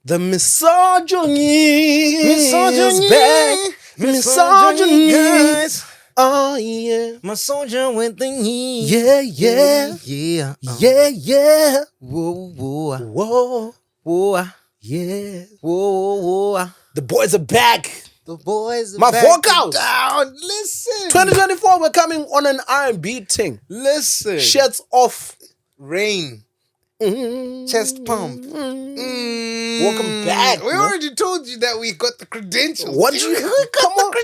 The misogyny is back. Misogyny. Guys. Oh, yeah. My soldier with the heat. Yeah, yeah. Yeah. Yeah, yeah. Whoa, whoa. Whoa. Whoa. Yeah. Whoa, whoa. The boys are back. The boys are My back vocals. down. Listen. 2024, we're coming on an R&B thing. Listen. Shirts off. Rain. Chest pump. Welcome back. We already told you that we got the credentials. What do you... We got Come on. the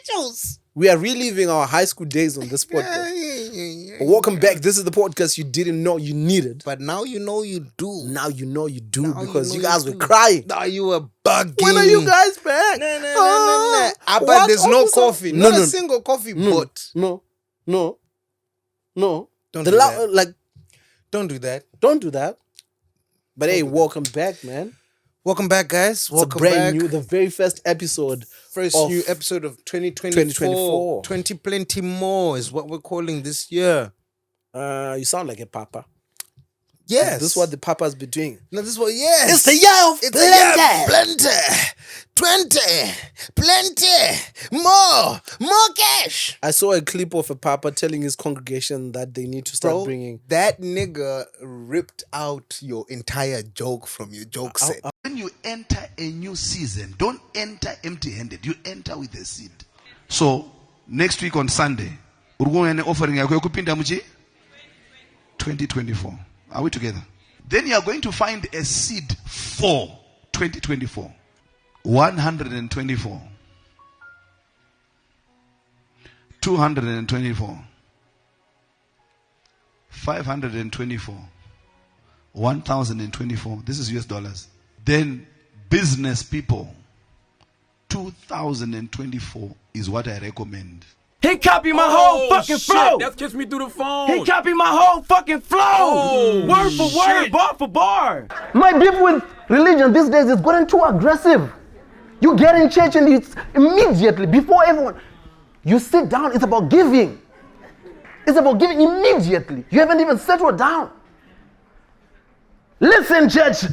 credentials. We are reliving our high school days on this podcast. Welcome back. This is the podcast you didn't know you needed. But now you know you do. Now you know you do Now because you you know guys you were do. crying. Now you were bugging. When are you guys back? No. But What there's no officer? coffee. No, Not no. a single coffee No, pot. no. Don't do that. Like, Don't do that. don't do that. But hey, welcome back, man. Welcome back, guys. It's Welcome a brand back. new, the very first episode. First of new episode of 2024. 20 plenty more is what we're calling this year. You sound like a papa. Yes. This is what the papas be doing. No, this is what, yes. It's the year of It's the year plenty. of plenty. 20. Plenty. More cash. I saw a clip of a papa telling his congregation that they need to start bringing. That nigga ripped out your entire joke from your joke set. When you enter a new season, don't enter empty-handed. You enter with a seed. So next week on Sunday, we're going to offering 2024. Are we together? Then you are going to find a seed for 2024. 124. 224. 524. 1,024. This is US dollars. Then business people. 2024 is what I recommend. He copied my whole fucking flow. That's kissed me through the phone. He copied my whole fucking flow. Word for word, bar for bar. My beef with religion these days is gotten too aggressive. You get in church and it's immediately, before everyone, you sit down, it's about giving. It's about giving immediately. You haven't even settled down. Listen, church,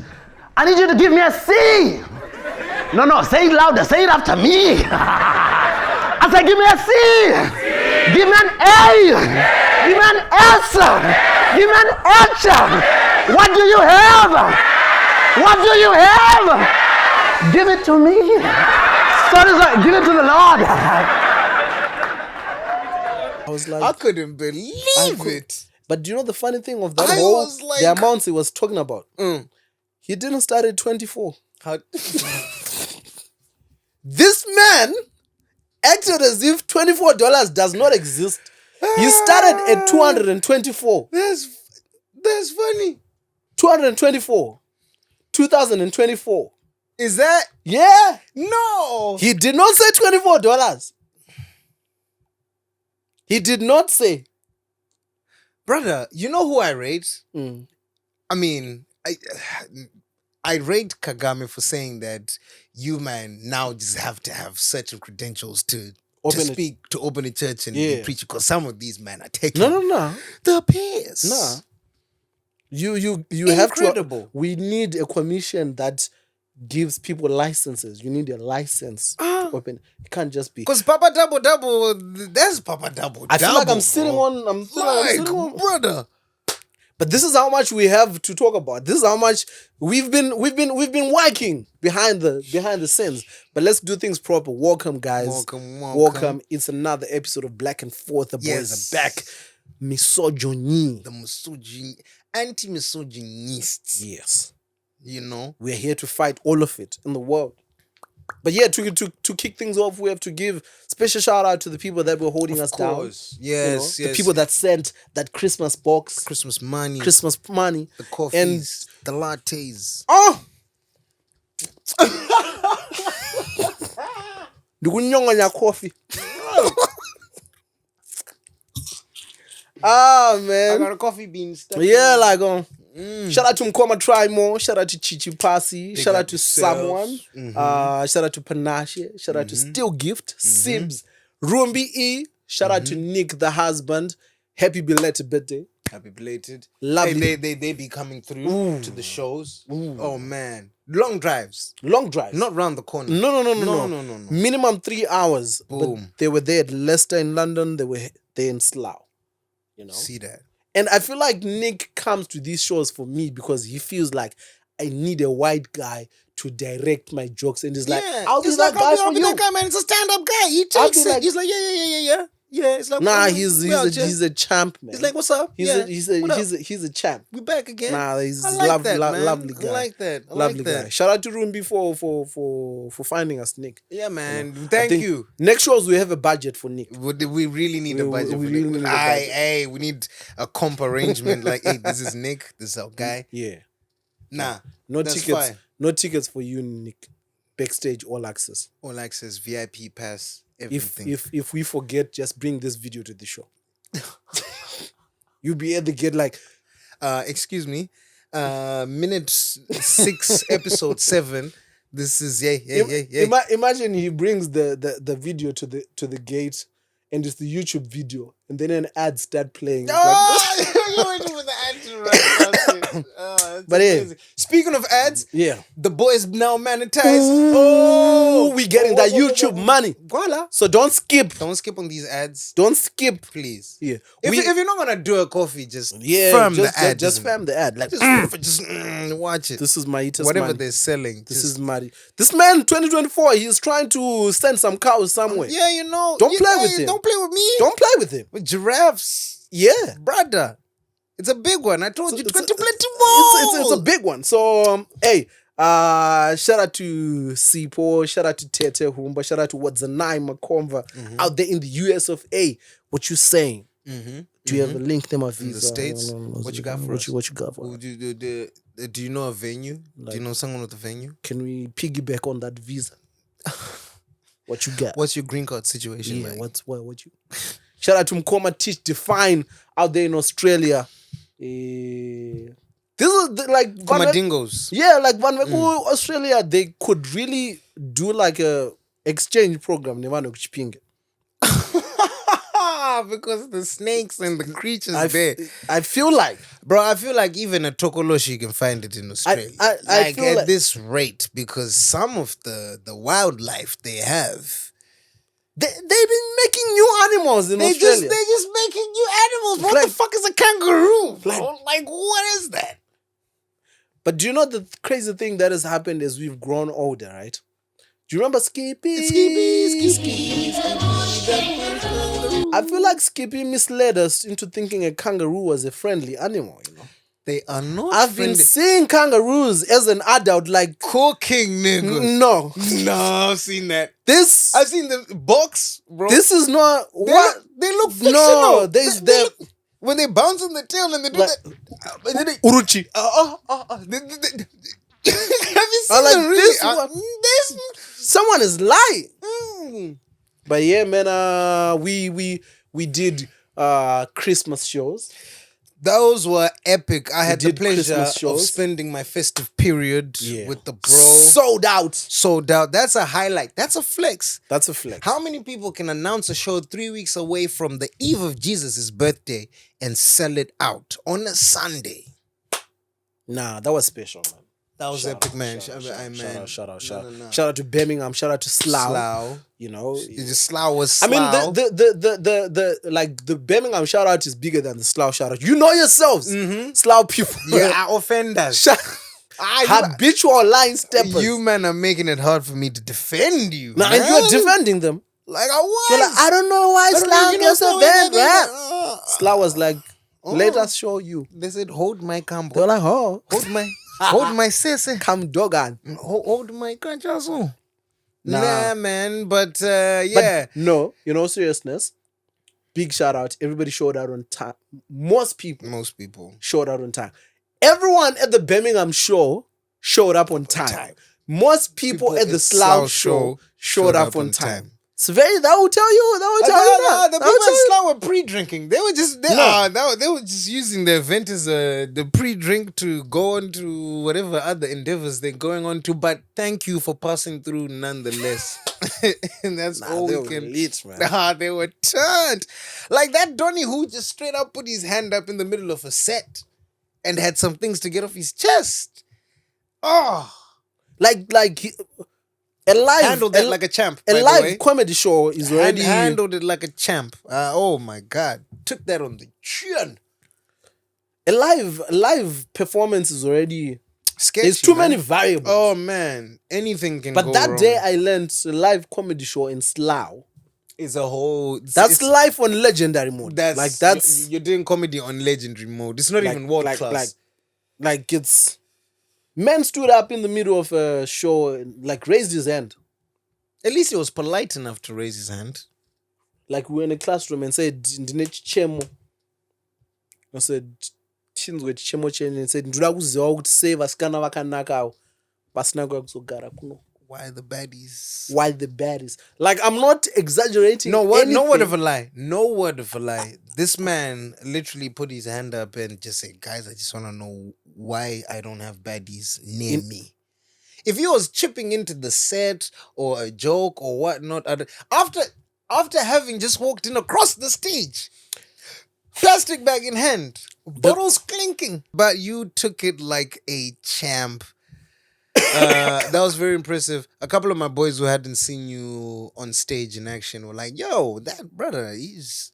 I need you to give me a C. No, say it louder, say it after me. I said, give me a C. Give me an A. Give me an S. Give me an H. What do you have? What do you have? Give it to me. Sorry, give it to the Lord. I was like, I couldn't believe it. But do you know the funny thing of that I whole, was like- the amounts he was talking about? He didn't start at 24. How? This man acted as if $24 does not exist. He started at 224. That's funny. 224. 2024. Is that? Yeah. No. He did not say $24. He did not say. Brother, you know who I rate? I mean, I rate Kagame for saying that you, man, now just have to have certain credentials to open a church and be preaching, because some of these men are taking No. the piss. Nah. You Incredible. have to. We need a commission that gives people licenses. You need a license to open. It can't just be. Because Papa Double, that's Papa Double. I feel like I'm sitting on. I'm sitting on. Brother. But this is how much we have to talk about. This is how much we've been working behind the scenes. But let's do things proper. Welcome, guys. Welcome. It's another episode of Black and Forth. The boys are back. Misogyny. The anti-misogynists. Yes. You know? We're here to fight all of it in the world. But yeah, to kick things off, we have to give special shout out to the people that were holding us down. Yes, The people that sent that Christmas box. Christmas money. The coffees. And the lattes. oh! Ndikunyongonya coffee. Ah, man. I got a coffee bean stuck. Yeah, like shout out to Mkoma Try More, shout out to Chichi Pasi, shout out to Someone, shout out to Panache, shout out to Still Gift, Sibs, Rumbi E, shout out to Nick the husband. Happy belated birthday. Happy belated. Lovely. They be coming through to the shows. Oh man. Long drives. Long drives. Not round the corner. No. Minimum 3 hours. Boom. But they were there at Leicester in London. They were there in Slough. You know? See that. And I feel like Nick comes to these shows for me because he feels like I need a white guy to direct my jokes. And he's like, I'll be that guy for you. That guy, man. It's a stand-up guy. He takes it. He's like, yeah. Yeah, it's like, nah, he's a champ, man. He's like, what's up? He's a champ. We back again. Nah, he's like that, lovely guy. I like that. Lovely guy. Shout out to Rumbi for finding us, Nick. Yeah, man. Thank you. Next shows we have a budget for Nick. We really need a budget. We really need a budget. Hey, we need a comp arrangement. Like, hey, this is Nick. This is our guy. Yeah. Nah, no that's tickets. fine. No tickets for you, Nick. Backstage, all access. All access, VIP pass. Everything. If we forget, just bring this video to the show. You'll be able to get like, excuse me, minute 6, episode 7. This is yeah. Imagine he brings the video to the gate, and it's the YouTube video, and then an ad start playing. You're waiting for the ad to run. But amazing. Speaking of ads, yeah, the boy is now monetized. Oh, we getting that YouTube money. Voila. So don't skip. Don't skip on these ads. Don't skip, please. Yeah. If you're not gonna do a coffee, just firm the ad. Just firm the ad. Like just watch it. This is my whatever money. They're selling. This is money. This man, 2024, he's trying to send some cows somewhere. Yeah, you know. Don't play with him. Don't play with me. Don't play with him. With giraffes. Yeah, brother. It's a big one. I told you to play more. It's a big one. So hey, shout out to Sipo, shout out to Tete Humba, shout out to naMai Makomva out there in the US of A. What you saying? Do you have a link to my visa? In the States? What you got for us? What you got for us? Do you know a venue? Do you know someone with a venue? Can we piggyback on that visa? What you got? What's your green card situation like? What you? Shout out to Mkoma Teach Define out there in Australia. This is like Comadingos. Yeah, like Australia, they could really do like a exchange program. Because the snakes and the creatures there. I feel like, bro, even a Tokoloshi can find it in Australia. I feel at this rate, because some of the wildlife they have. They've been making new animals in Australia. They're just making new animals. What the fuck is a kangaroo? Like, what is that? But do you know the crazy thing that has happened as we've grown older, right? Do you remember Skippy? Skippy. I feel like Skippy misled us into thinking a kangaroo was a friendly animal, you know? They are not. I've been seeing kangaroos as an adult, like cooking niggas. No, I've seen that. I've seen the box, bro. This is not what they look fictional. No, they when they bounce on the tail and they do that. And then they, Uruchi. Have you seen them really? This someone is lying. But yeah, man, we did Christmas shows. Those were epic. I had the pleasure of spending my festive period with the bro. Sold out. That's a highlight. That's a flex. How many people can announce a show 3 weeks away from the eve of Jesus' birthday and sell it out on a Sunday? Nah, that was special, man. That was epic, man. Shout out to Birmingham. Shout out to Slough. You know, Slough was. I mean, the Birmingham shout out is bigger than the Slough shout out. You know yourselves, Slough people. Yeah, offenders. Habitual line steppers. You man are making it hard for me to defend you. Nah, and you're defending them. Like I was. You're like, I don't know why Slough gets so bad, right? Slough was like, let us show you. They said, hold my cambo. They're like, oh, hold my sese. Come dogan. Hold my kanchaso. Nah, man. But yeah. But no, you know, seriousness. Big shout out. Everybody showed out on time. Most people showed out on time. Everyone at the Birmingham show showed up on time. Most people at the Slough show showed up on time. It's very, that will tell you. The people in Slough were pre-drinking. They were just they were just using the event as the pre-drink to go on to whatever other endeavors they're going on to. But thank you for passing through nonetheless. And that's all we can. They were turned. Like that Donny who just straight up put his hand up in the middle of a set and had some things to get off his chest. Oh. A live handled it like a champ. A by the live way. comedy show is already handled it like a champ. Oh my god, took that on the chin. a live performance is already. Sketchy, There's too man. many variables. Oh man, anything can But go that wrong. day I learned a live comedy show in Slough. It's a whole. That's live on legendary mode. That's you're doing comedy on legendary mode. It's not even world class. Like it's man stood up in the middle of a show and like raised his hand. At least he was polite enough to raise his hand. Like we were in a classroom and said ndine chichemo. I said chinzwe chichemo chene and said ndura kuziva kuti sei vasikana vakanakawo pasina kuya kuzogara kuno. Why the baddies? Why the baddies? Like I'm not exaggerating. No word of anything. a lie. No word of a lie. This man literally put his hand up and just said, "Guys, I just want to know why I don't have baddies near me." If he was chipping into the set or a joke or whatnot, after having just walked in across the stage, plastic bag in hand, bottles clinking, but you took it like a champ. That was very impressive. A couple of my boys who hadn't seen you on stage in action were like, "Yo, that brother, he's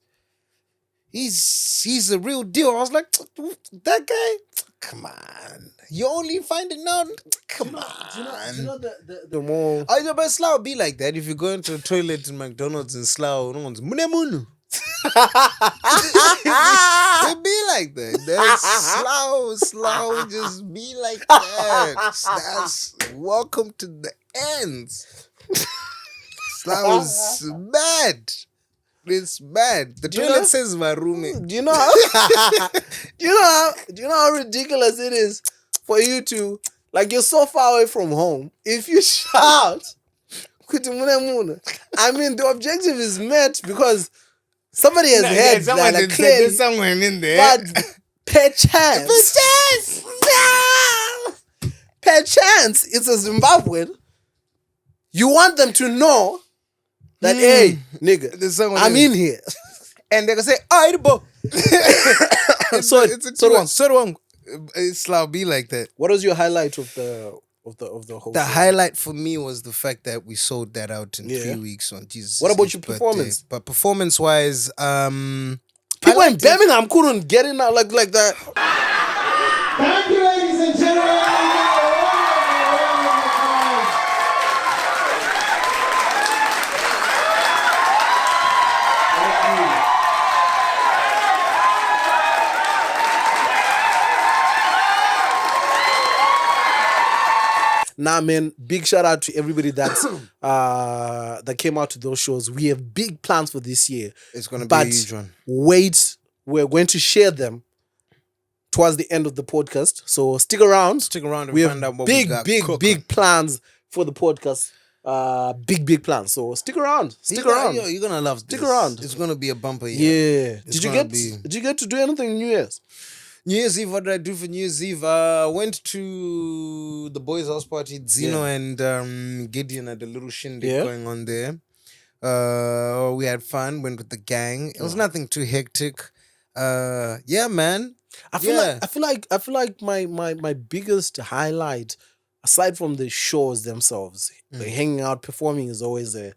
a real deal." I was like, "That guy, come on, you only find it now. Come on." Do you know the more But Slough be like that. If you go into a toilet in McDonald's in Slough, no one's munemunu. It be like that. That's Slough just be like that. That's welcome to the ends. Slough is bad. It's bad. The toilet says my roommate. do you know how, do you know how ridiculous it is for you to like you're so far away from home. If you shout kuti mune mune, I mean the objective is met because somebody has heard that like, clearly, somewhere in there. but perchance it's a Zimbabwean. You want them to know that hey nigga, I'm in here. And they're gonna say, "Aibo." So wrong. Slough be like that. What was your highlight of the whole The thing? highlight for me was the fact that we sold that out in 3 weeks on Jesus. What about your performance? But performance wise, People in Birmingham couldn't get in like that. Thank you, ladies and gentlemen. Nah, man, big shout out to everybody that's that came out to those shows. We have big plans for this year. It's gonna be a huge one. Wait, we're going to share them towards the end of the podcast. So stick around. Stick around and We find have out what big, we got big, cooking. big plans for the podcast. Big plans. So stick around. Stick around. You're gonna love this. Stick around. It's gonna be a bumper year. Yeah. It's Did you gonna get to do anything New Year's? New Year's Eve, what did I do for New Year's Eve? Went to the boys' house party. Zeno and Gideon had a little shindig going on there. We had fun, went with the gang. It was nothing too hectic. Yeah, man. I feel like my biggest highlight, aside from the shows themselves, hanging out, performing is always a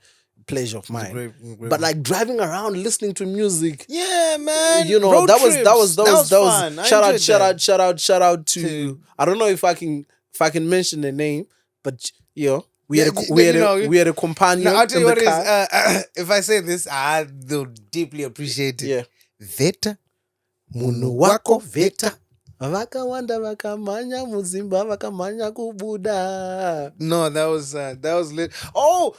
pleasure of mine. Great But like driving around, listening to music, yeah, man. you know, Road that trips. was fun. I enjoyed that. shout out to I don't know if I can mention the name, but you know, we had a companion No, I'll tell in you the what car. it is. If I say this, they'll deeply appreciate it. Yeah. Veta. Munhu wako Veta. Vakawanda vakamanya muzimba vakamanya kubuda. No, that was lit. Oh,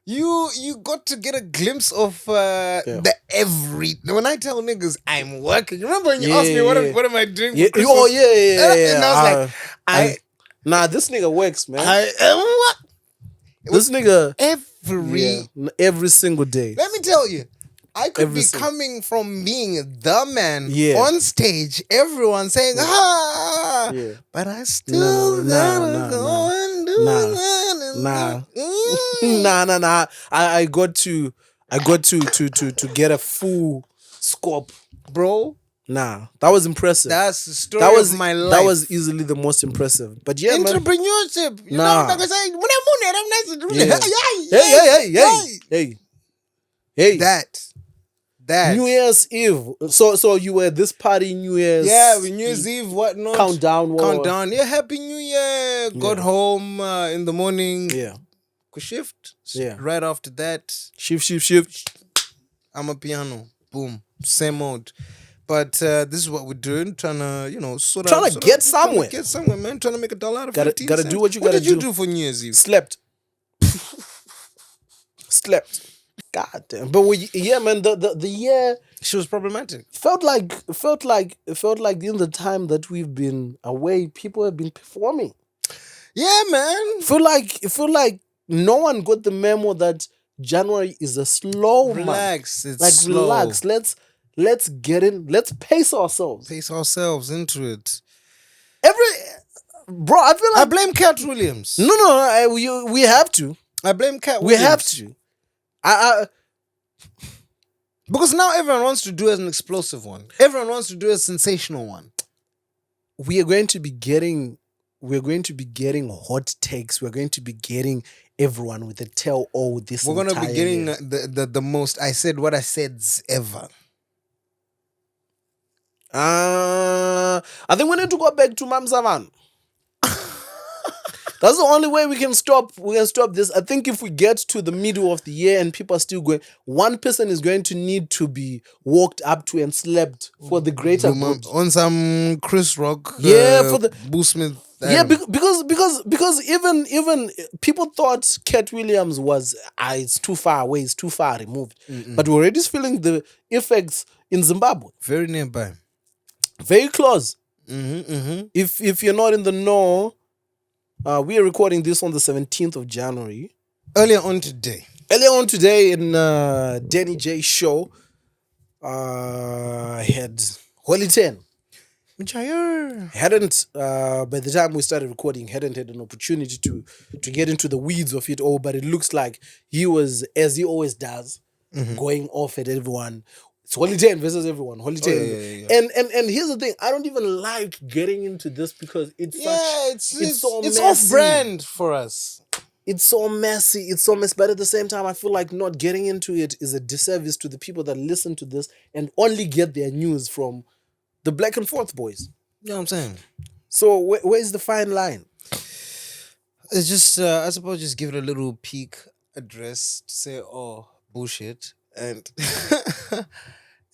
you got to get a glimpse of the every. When I tell niggas I'm working, remember when you asked me what am I doing? Yeah, For Christmas? oh yeah. And I was like, this nigga works, man. what? This nigga Every single day. Let me tell you, I could Every be single- coming from being the man Yeah. on stage, everyone saying Yeah. but I still gotta go and do that. Nah. I got to get a full scope, Bro, Nah, that was impressive. That's the story of my life. That was easily the most impressive. But yeah, man. Entrepreneurship. You Nah. know, like I say, Hey. That. New Year's Eve. So you were this party New Year's. Yeah, New Year's Eve, whatnot. Countdown. Yeah, Happy New Year. Got home in the morning. Yeah. Shift. Yeah. Right after that. Shift. I'm a piano. Boom. Same mode. But this is what we're doing. Trying to, sort Trying to get somewhere. Get somewhere, man. Trying to make $1 out of Gotta 15 do cents. what you gotta do. What did you do for New Year's Eve? Slept. God damn. But man, the year She was problematic. felt like in the time that we've been away, people have been performing. Yeah, man. Feel like no one got the memo that January is a slow month. Relax. It's Like slow. relax. Let's get in. Let's pace ourselves. Pace ourselves into it. Bro, I feel I like blame Cat Williams. no. We have to. I blame Cat We Williams. have to. Because now everyone wants to do an explosive one. Everyone wants to do a sensational one. We're going to be getting hot takes. We're going to be getting everyone with a tell-all this. We're gonna be entire getting year. the most I said what I said ever. I think we need to go back to Mam Savan. That's the only way we can stop this. I think if we get to the middle of the year and people are still going, one person is going to need to be walked up to and slept for the greater good. On some Chris Rock. Yeah, for the Boo Smith. Yeah, because even people thought Cat Williams was it's too far away, it's too far removed. But we're already feeling the effects in Zimbabwe. Very nearby. Very close. If you're not in the know, we are recording this on the 17th of January. Earlier on today in Danny J show, had Holy 10. Which I Hadn't by the time we started recording, hadn't had an opportunity to get into the weeds of it all, but it looks like he was, as he always does, going off at everyone. It's Holy 10 versus everyone. Holy 10. Yeah. And here's the thing, I don't even like getting into this because it's so it's messy. off brand for us. It's so messy. But at the same time, I feel like not getting into it is a disservice to the people that listen to this and only get their news from the Black and Forth boys. You know what I'm saying? So where's the fine line? It's just, I suppose, just give it a little peek address to say, oh, bullshit, and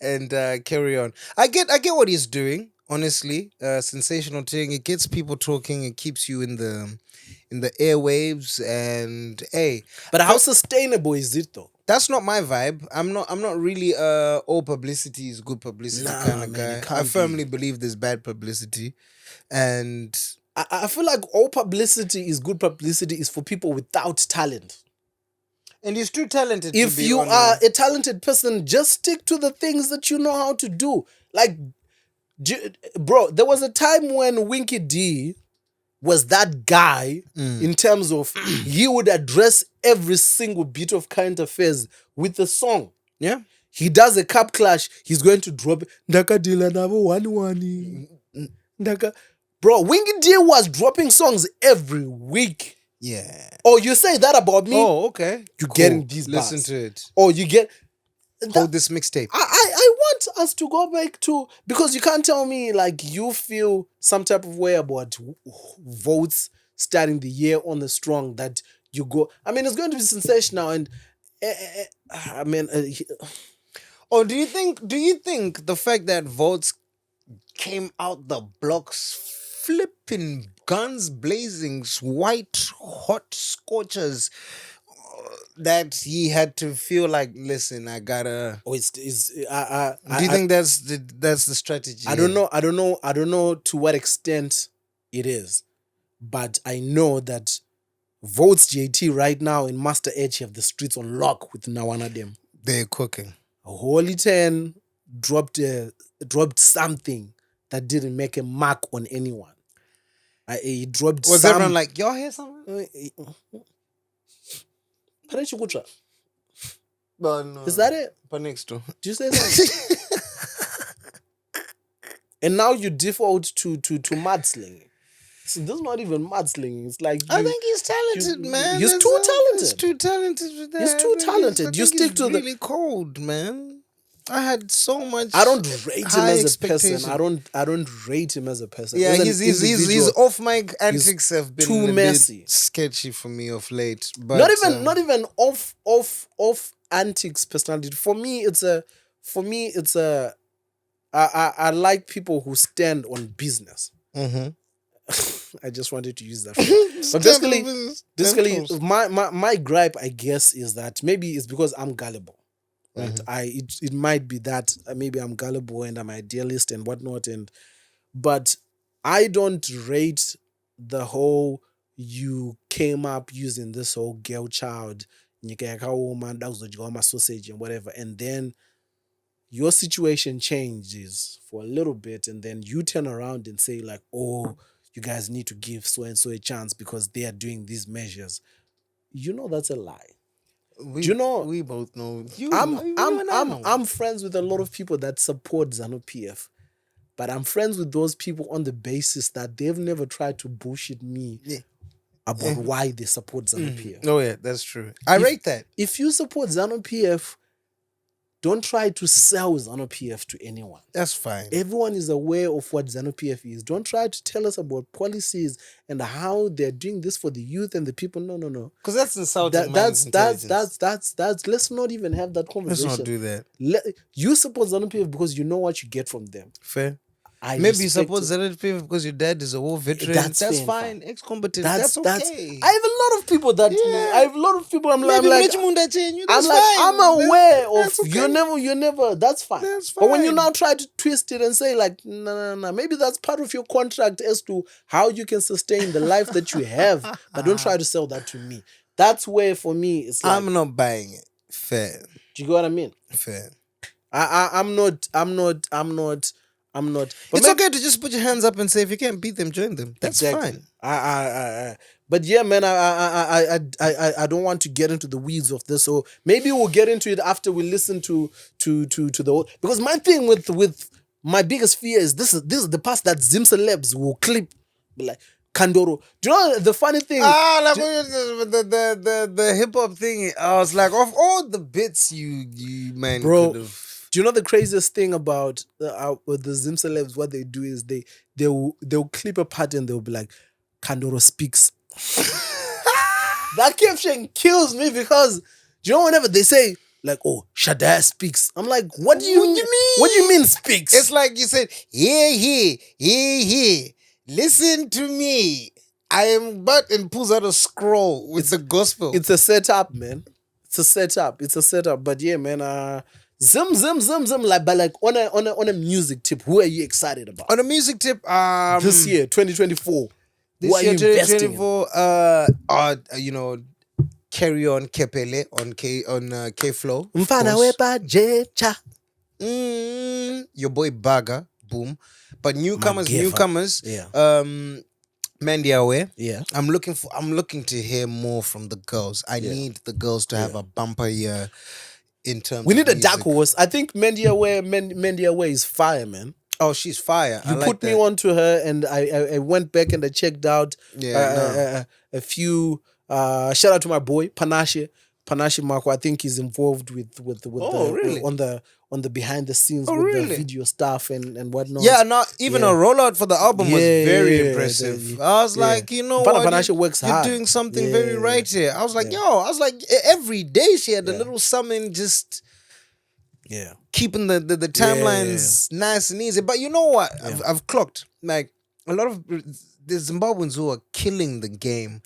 and carry on. I get what he's doing. Honestly, sensational thing. It gets people talking. It keeps you in the airwaves. And hey, but how sustainable is it though? That's not my vibe. I'm not really all publicity is good publicity kind of guy. I firmly believe there's bad publicity, and I feel like all publicity is good publicity is for people without talent. And he's too talented. If you are a talented person, just stick to the things that you know how to do. Like, bro, there was a time when Winky D was that guy in terms of he would address every single bit of current affairs with a song. Yeah. He does a cup clash, he's going to drop Ndakadila nabo wani. Bro, Winky D was dropping songs every week. Yeah. Oh, you say that about me? Oh, okay. You're getting these bars. Listen to it. Oh, you get... Hold this mixtape. I want us to go back to... Because you can't tell me, like, you feel some type of way about votes starting the year on the strong that you go... I mean, it's going to be sensational and... Or do you think the fact that votes came out the blocks flipping guns blazing, white hot scorchers, that he had to feel like, listen, I gotta... Oh, do you think that's the strategy? I don't know to what extent it is, but I know that Votes JT right now in Master Edge have the streets on lock with Nawana them. They're cooking. Holy 10 dropped something that didn't make a mark on anyone. He dropped. Was everyone like, y'all hear something? No. Is that it? But next door. Did you say that? And now you default to mudslinging. So this is not even mudslinging. It's like I think he's talented, man. He's too talented. He's too talented for that. He's too talented. You stick to really cold, man. I had so much. I don't rate him as a person. expectation. I don't rate him as a person. Yeah, As an his individual, off mic antics have been too a messy. bit sketchy for me of late. But not even off antics personality. For me, it's a. I like people who stand on business. Mm-hmm. I just wanted to use that. But basically, my gripe, I guess, is that maybe it's because I'm gullible. Right? Mm-hmm. It might be that maybe I'm gullible and I'm idealist and whatnot, but I don't rate the whole you came up using this whole girl child, woman, sausage and whatever, and then your situation changes for a little bit, and then you turn around and say like, oh, you guys need to give so and so a chance because they are doing these measures. You know that's a lie. We both know. I'm friends with a lot of people that support ZANU PF, but I'm friends with those people on the basis that they've never tried to bullshit me about why they support ZANU PF. Oh yeah, that's true. I rate that. If you support ZANU PF, don't try to sell ZANU PF to anyone. That's fine. Everyone is aware of what ZANU PF is. Don't try to tell us about policies and how they're doing this for the youth and the people. No. Because that's insulting. That's let's not even have that conversation. Let's not do that. You support ZANU PF because you know what you get from them. Fair. Maybe you support ZANU PF because your dad is a war veteran. That's fine. Ex-combatant. That's okay. I have a lot of people that I have a lot of people. I'm aware of. Okay. You never. That's fine. But when you now try to twist it and say like, no, maybe that's part of your contract as to how you can sustain the life that you have. But don't try to sell that to me. That's where for me it's like, I'm not buying it. Fair. Do you get what I mean? Fair. I'm not. But it's okay to just put your hands up and say if you can't beat them, join them. That's fine. But yeah, man, I don't want to get into the weeds of this. So maybe we'll get into it after we listen to the, because my thing with my biggest fear is this is the part that Zimcelebs will clip like Kandoro. Do you know the funny thing? Like the hip hop thing. I was like, of all the bits you man, bro. could've... Do you know the craziest thing about the Zimcelebs? What they do is they'll clip a part and they'll be like, Kandoro speaks. That caption kills me because do you know whenever they say like, oh, Shadaya speaks, I'm like, what do you mean? What do you mean speaks? It's like you said, yeah. Listen to me. I am but and pulls out a scroll with the gospel. It's a setup, man. It's a setup. But yeah, man. Zim, like, but like on a music tip, who are you excited about? On a music tip, this year, 2024. This year, 2024, you know, Carry On Kepele on K Flow. Mfana wepa jecha. Your boy Baga, boom. But newcomers. Yeah. Mandiawe. Yeah. I'm looking to hear more from the girls. I need the girls to have a bumper year. In terms we need of a dark horse. I think Mandiawe is fire, man. Oh, she's fire. You put me onto her, and I went back and I checked out a few. Shout out to my boy Panache Marco. I think he's involved with really? on the behind the scenes with the video stuff and whatnot. Yeah, now even a rollout for the album was very impressive. I was like, you know what, Panache works hard. You're doing something very right here. I was like, every day she had a little something just keeping the timelines nice and easy. But you know what? I've clocked like a lot of the Zimbabweans who are killing the game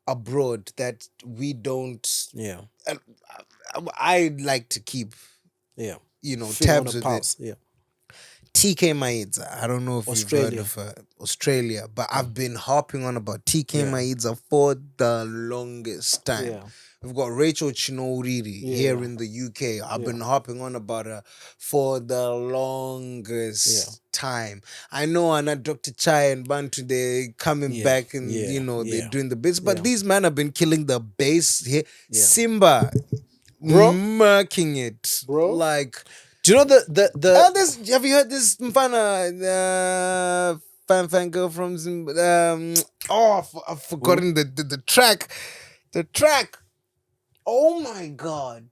abroad that we don't. Yeah, I'd like to keep. Yeah. You know, tabs with it. Yeah. TK Maidza. I don't know if you've heard of Australia, but I've been harping on about TK Maidza for the longest time. Yeah. We've got Rachel Chinouriri here in the UK. I've been harping on about her for the longest time. I know Anna Dr. Chai and Bantu, they're coming back and, you know, they're doing the bits. But these men have been killing the bass here. Yeah. Simba, bro, murking it. Bro. Like, Do you know the this, have you heard this fan girl from I've forgotten the track. The track. Oh my god.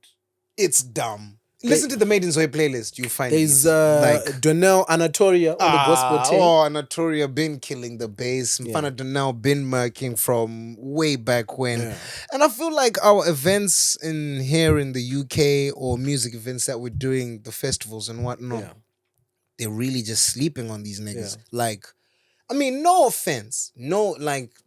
It's dumb. Listen to the Maiden's Way playlist. You find there's like Donnell Anatolia on the gospel tape. Anatolia been killing the bass. Mfana Donnell been murking from way back when. Yeah. And I feel like our events here in the UK or music events that we're doing, the festivals and whatnot, they're really just sleeping on these niggas. Yeah. Like, I mean, no offense.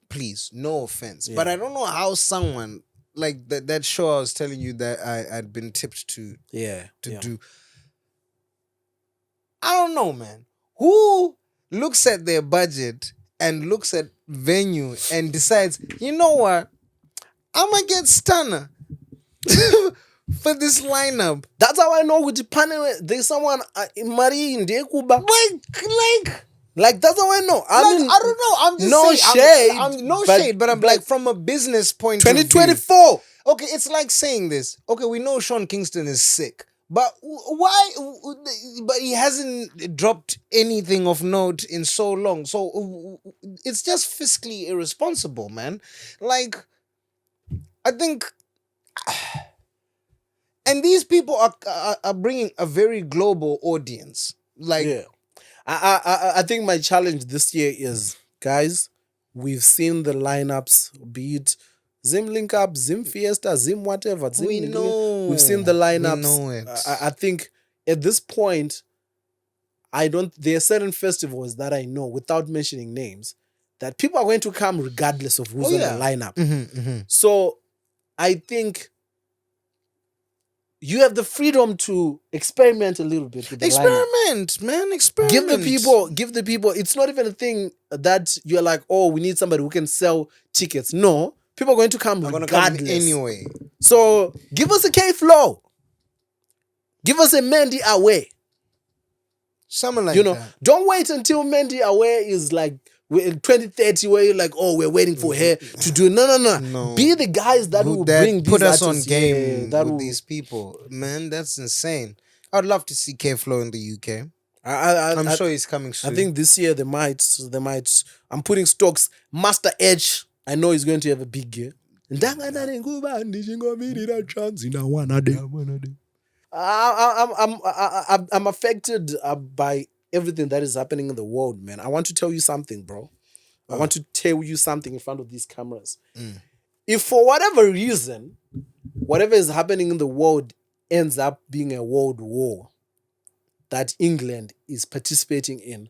Please, no offense. But I don't know how someone like that show I was telling you that I'd been tipped to do. I don't know, man. Who looks at their budget and looks at venue and decides, you know what? I'm gonna get Stunner for this lineup. That's how I know with Japan. There's someone in Marie in Dekuba. Like that's how I know. I mean, I don't know. I'm just no saying, shade. no shade, but I'm like from a business point of view. 2024. Okay, it's like saying this. Okay, we know Sean Kingston is sick, but why? But he hasn't dropped anything of note in so long. So it's just fiscally irresponsible, man. Like, I think, and these people are bringing a very global audience. Like, I think my challenge this year is, guys, we've seen the lineups, be it Zim Link Up, Zim Fiesta, Zim whatever. Zim we know. We've seen the lineups. We know it. I think at this point, there are certain festivals that I know, without mentioning names, that people are going to come regardless of who's on the lineup. So I think you have the freedom to experiment a little bit with the lineup. Experiment. Give the people. It's not even a thing that you're like, oh, we need somebody who can sell tickets. No, people are going to come regardless. Anyway. So give us a K-Flow. Give us a Mandy Away. Something like that. Don't wait until Mandy Away is like in 2030 where you're like, oh, we're waiting for her to do. No. Be the guys that will bring put these us on artists, game with these people. Man, that's insane. I'd love to see K-Flow in the UK. I'm sure he's coming soon. I think this year they might. I'm putting stocks. Master Edge, I know he's going to have a big year. I'm affected by everything that is happening in the world, man. I want to tell you something, bro. I want to tell you something in front of these cameras. If for whatever reason, whatever is happening in the world ends up being a world war that England is participating in,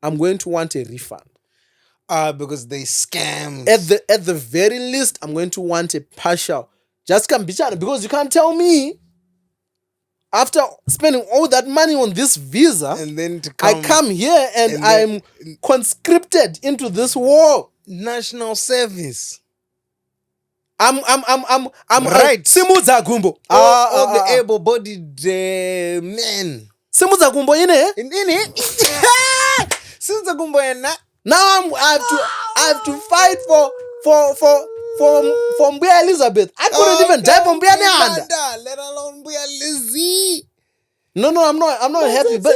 I'm going to want a refund. Because they scammed. At the very least, I'm going to want a partial. Just come because you can't tell me after spending all that money on this visa, and then I come here and I'm conscripted into this war. National service. I'm right. Simuza Gumbo. All the able-bodied men. Simuza Gumbo in it. Simuza Gumbo in that. Now I have to fight for Mbuya Elizabeth. I couldn't even die for Mbuya Neanda. Let alone Mbuya Lizzie. No, I'm not happy. But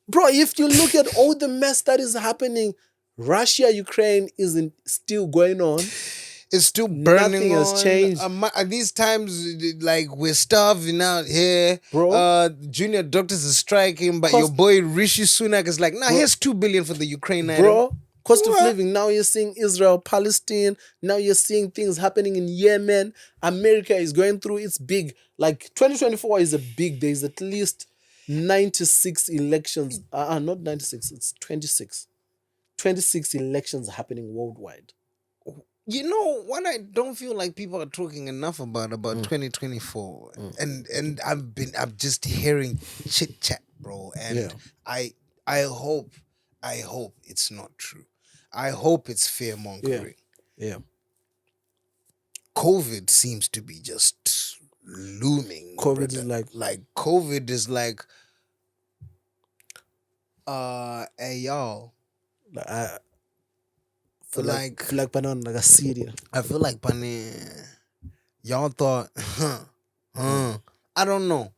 bro, if you look at all the mess that is happening, Russia, Ukraine isn't still going on. It's still burning. Nothing has changed. At these times, like we're starving out here. Bro. Junior doctors are striking, but your boy Rishi Sunak is like, here's $2 billion for the Ukraine item. Bro, cost of living. Now you're seeing Israel, Palestine. Now you're seeing things happening in Yemen. America is going through its big, like 2024 is a big, there's at least 96 elections. Not 96, it's 26. 26 elections happening worldwide. You know what I don't feel like people are talking enough about 2024, and I'm just hearing chit chat, bro, and I hope it's not true. I hope it's fear mongering. Yeah. COVID seems to be just looming. COVID is COVID is like, hey y'all. I feel like Panon like a Syria. I feel like y'all thought, I don't know.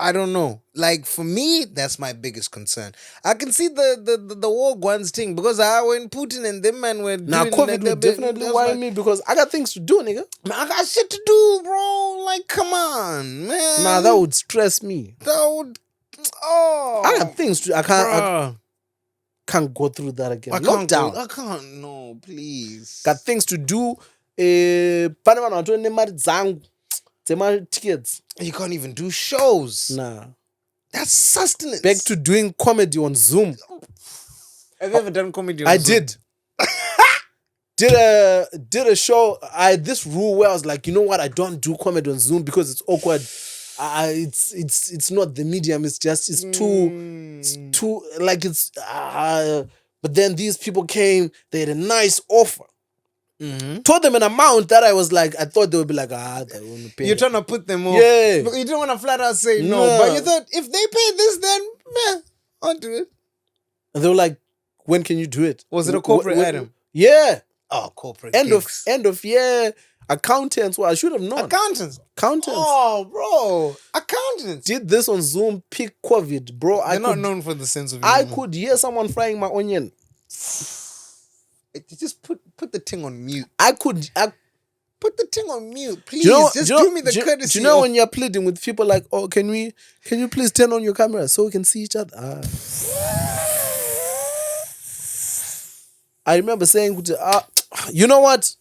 I don't know. Like for me, that's my biggest concern. I can see the war guns thing because when Putin and them man were Now, doing COVID would definitely worry me because I got things to do, nigga. Man, I got shit to do, bro. Like, come on, man. Nah, that would stress me. That would. Oh, I got things to. I can't go through that again. Lockdown. I can't. No, please. Got things to do. Tickets. You can't even do shows. Nah. That's sustenance. Back to doing comedy on Zoom. Have you ever done comedy on I Zoom? did. Did a show. I had this rule where I was like, you know what? I don't do comedy on Zoom because it's awkward. It's not the medium. It's too like it's. But then these people came. They had a nice offer. Mm-hmm. Told them an amount that I was like, I thought they would be like, they won't pay. You're trying to put them off. Yeah. You didn't want to flat out say no. No. But you thought, if they pay this, then, meh, I'll do it. And they were like, when can you do it? Was it a corporate item? Yeah. Oh, corporate End gigs. of year. Accountants. Well, I should have known. Accountants. Accountants. Oh, bro. Accountants. Did this on Zoom, pick COVID, bro. They're not known for the sense of humor. I could hear someone frying my onion. Just put the thing on mute. Put the thing on mute, please. do me the courtesy. Do you know when you're pleading with people like, oh, can you please turn on your camera so we can see each other? I remember saying, you know what?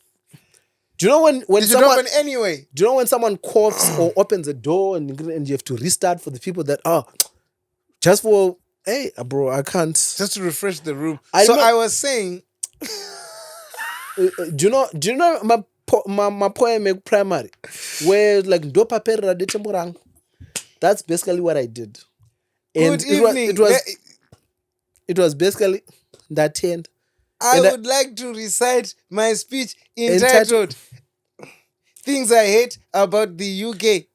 Do you know when Did someone you anyway? Do you know when someone coughs or opens a door and you have to restart for the people that just for hey bro, I can't Just to refresh the room. I was saying do you know my poem in primary where like do papera de temporang? That's basically what I did. And good evening. It was basically that end. I would like to recite my speech entitled Things I Hate About the UK.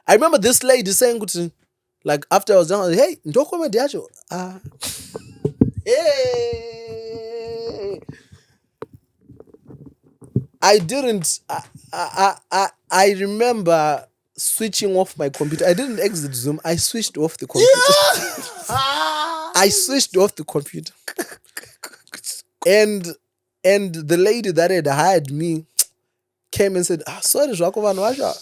I remember this lady saying, like, after I was done, hey, don't come at hey. I didn't. I remember switching off my computer. I didn't exit Zoom. I switched off the computer. I switched off the computer. And the lady that had hired me came and said, sorry, Washa.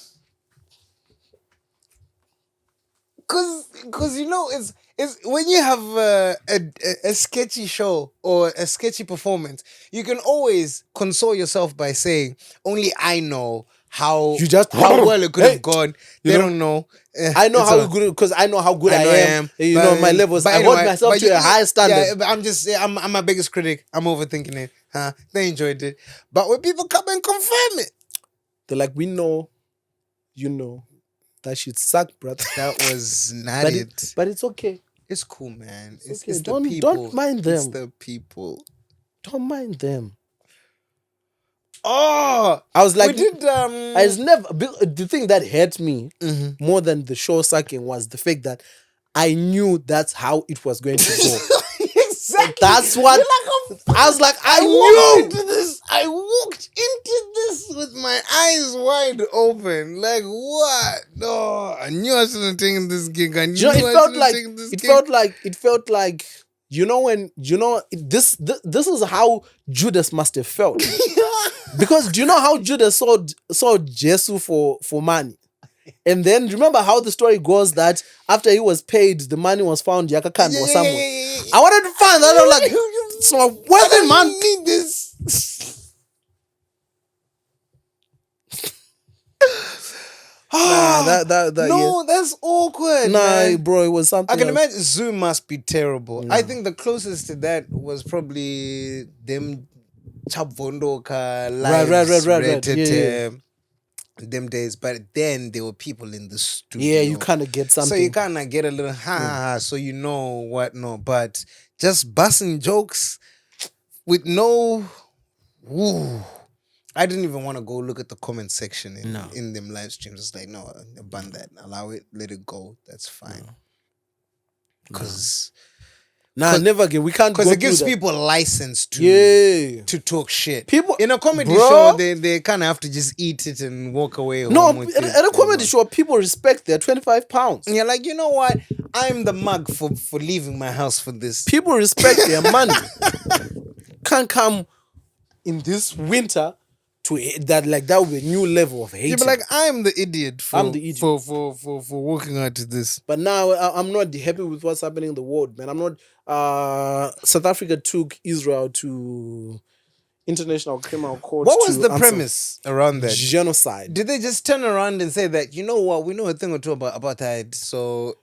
Because you know, it's when you have a sketchy show or a sketchy performance, you can always console yourself by saying, only I know how well it could have gone. They don't know. I know how good, because I know how good I am. You know, my levels. I hold myself to a high standard. Yeah, but I'm my biggest critic. I'm overthinking it. They enjoyed it. But when people come and confirm it, they're like, we know, you know, that shit sucked, brother. That was not it. But it's okay. It's cool, man. It's okay. the people. Don't mind them. It's the people. Don't mind them. Oh, I was like, we did. I was never. The thing that hurt me more than the show sucking was the fact that I knew that's how it was going to go. Exactly. That's what I was like. I walked into this with my eyes wide open. Like what? No, I knew I shouldn't have taken this gig. I knew it felt like. You know this is how Judas must have felt. Because do you know how Judas sold Jesus for money? And then remember how the story goes that after he was paid, the money was found Yakakan or somewhere. I wanted to find that. I was like, it's not worth it, man. Need this. That's awkward. Nah, man. bro, it was something. I can else. imagine Zoom must be terrible. I think the closest to that was probably them Chabvondoka lives right. Them days, but then there were people in the studio. Yeah, you kind of get something. So you kind of get a little so you know what no, but just busting jokes with no. Woo. I didn't even want to go look at the comment section in them live streams. It's like, no, ban that. Allow it. Let it go. That's fine. Because Nah, never again. We can't go Because it gives through that. people a license to Yeah. to talk shit. People- in a comedy bro. show, they kind of have to just eat it and walk away. No, home with at it, a you comedy know. show, people respect their 25 pounds. And you're like, you know what? I'm the mug for leaving my house for this. People respect their money. Can't come in this winter to that would be a new level of hate. You'd be like, I'm the idiot for I'm the idiot. for walking out to this. But now I'm not happy with what's happening in the world, man. I'm not. South Africa took Israel to International Criminal Court. What was to the answer premise around that? genocide? Did they just turn around and say that, you know what, we know a thing or two about apartheid, so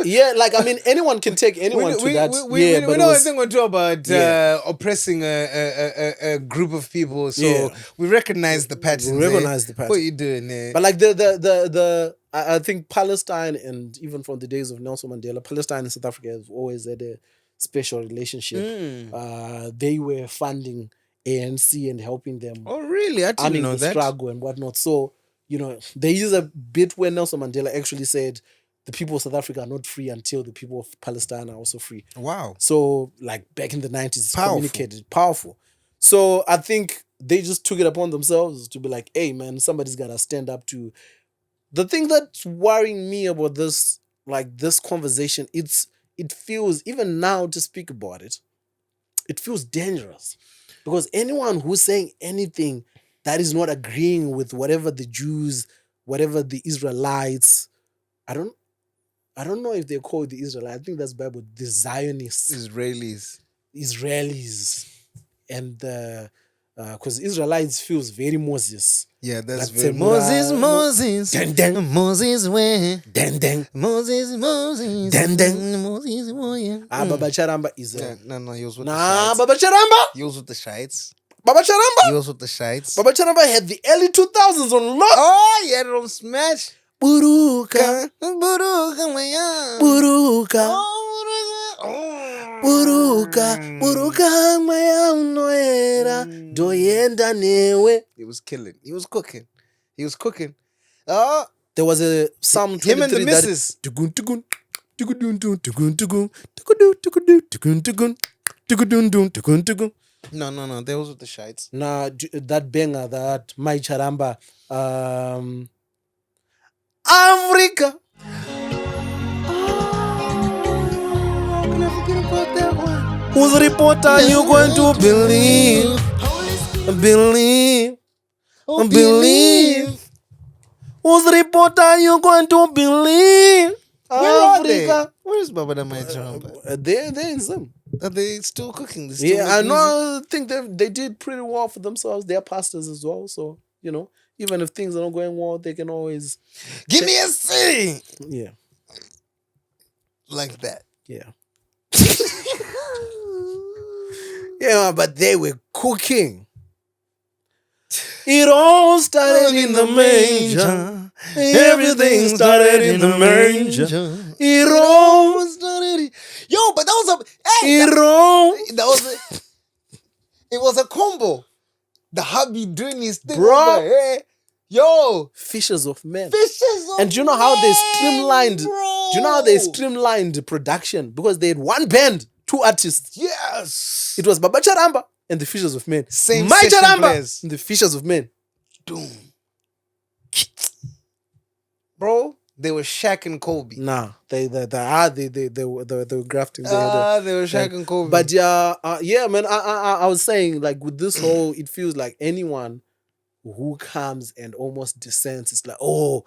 Yeah, like I mean, anyone can take anyone to that. we but know it was, a thing or two about Yeah. oppressing a group of people, so Yeah. we recognize the patterns. recognize the pattern. What you doing there? But like the I think Palestine, and even from the days of Nelson Mandela, Palestine and South Africa have always had a special relationship. They were funding ANC and helping them Oh really? I didn't arming know the that. struggle and whatnot. So, there is a bit where Nelson Mandela actually said the people of South Africa are not free until the people of Palestine are also free. Wow. So, like back in the 90s, Powerful. communicated, powerful. So I think they just took it upon themselves to be like, hey man, somebody's gotta stand up to the thing that's worrying me about this, like this conversation, it feels, even now to speak about it, it feels dangerous. Because anyone who's saying anything that is not agreeing with whatever the Jews, whatever the Israelites, I don't know if they call it the Israelites. I think that's Bible. The Zionists, Israelis, and because Israelites feels very Moses. Yeah, that's Like very Temura- Moses. Dang, dang. Moses where? Dang dang. Moses. Dang, dang. Moses where? Baba Charamba is Yeah, no, he was with the Nah, shites. Baba Charamba. He was with the shites. Baba Charamba. He was with the shites. Baba Charamba had the early 2000s on lock. Oh, he had it on Smash. Buruka. Buruka, man. Buruka. Oh, Buruka. Buruka maya unoera. Doyenda newe. He was killing. He was cooking. Oh, There was a Psalm 23 him and the that- missus. Tugun, tugun, tukudun, dun, tugun, tugun, tukudu, tukudu, tugun, tugun, tukudun, dun, tugun, tugun. No, they was with the shites. Nah, that banger, that My Charamba, Africa. How can I forget about that one? Whose report are you going to believe? Believe. Believe. Whose report are you going to believe? Where are they? Africa. Where is Baba naMai Charamba? They're in some. Are they still cooking? They still Yeah, I make music? know. I think they did pretty well for themselves. They're pastors as well. So, even if things are not going well, they can always, Give me a C! yeah. Like that. Yeah. Yeah, but they were cooking. It all started in the manger. Everything started in the manger. It all started. Yo, but that was a. Hey, It all. that was a. It was a combo. The hubby doing his thing. Bro. over here. Yo, Fishes of men. fishes. Of And do you know how they men, streamlined? bro. Do you know how they streamlined production? Because they had one band, two artists. Yes. It was Baba Charamba and the Fishes of Men. Same My session Charamba players. and the Fishes of Men. Doom. Bro, they were Shaq and Kobe. Nah, they were grafting. They had They were Shaq and Kobe. But yeah, man. I was saying, like, with this whole, it feels like anyone who comes and almost dissents, it's like, oh,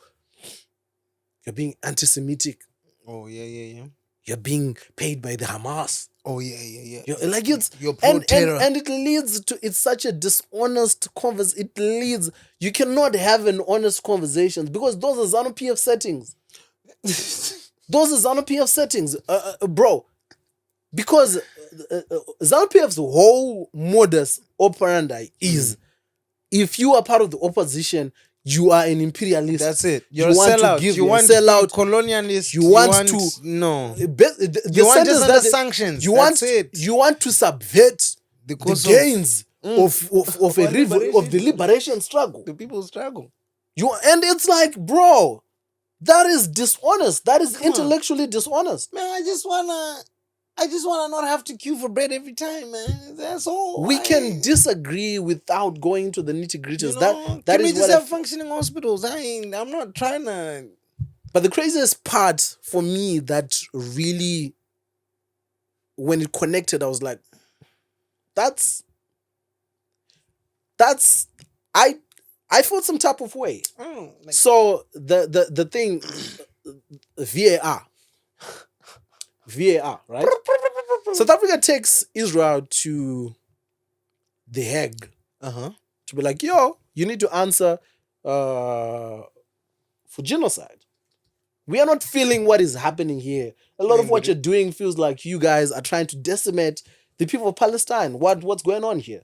you're being anti-Semitic. oh yeah. You're being paid by the Hamas. Oh yeah. You're, like it's You're and pro-terror. it leads to, it's such a dishonest conversation. It leads, you cannot have an honest conversation because those are ZANU PF settings. Those are ZANU PF settings, bro. Because ZANU PF's whole modus operandi is, if you are part of the opposition, you are an imperialist. That's it. You're You a want to sellout. give- You you're a want to sellout. be colonialist. You want to- no. The You want sentence just under that- sanctions. You That's want it. You want to subvert the cause of- gains of the liberation struggle. The people struggle. And it's like, bro, that is dishonest. That is intellectually dishonest. Man, I just want to not have to queue for bread every time, man. That's all. We can disagree without going into the nitty-gritties. You know, that can we is just what have functioning hospitals? I'm not trying to. But the craziest part for me that really, when it connected, I was like, I felt some type of way. So the thing, VAR, right? South Africa takes Israel to The Hague to be like, yo, you need to answer for genocide. We are not feeling what is happening here. A lot of what you're doing feels like you guys are trying to decimate the people of Palestine. What's going on here?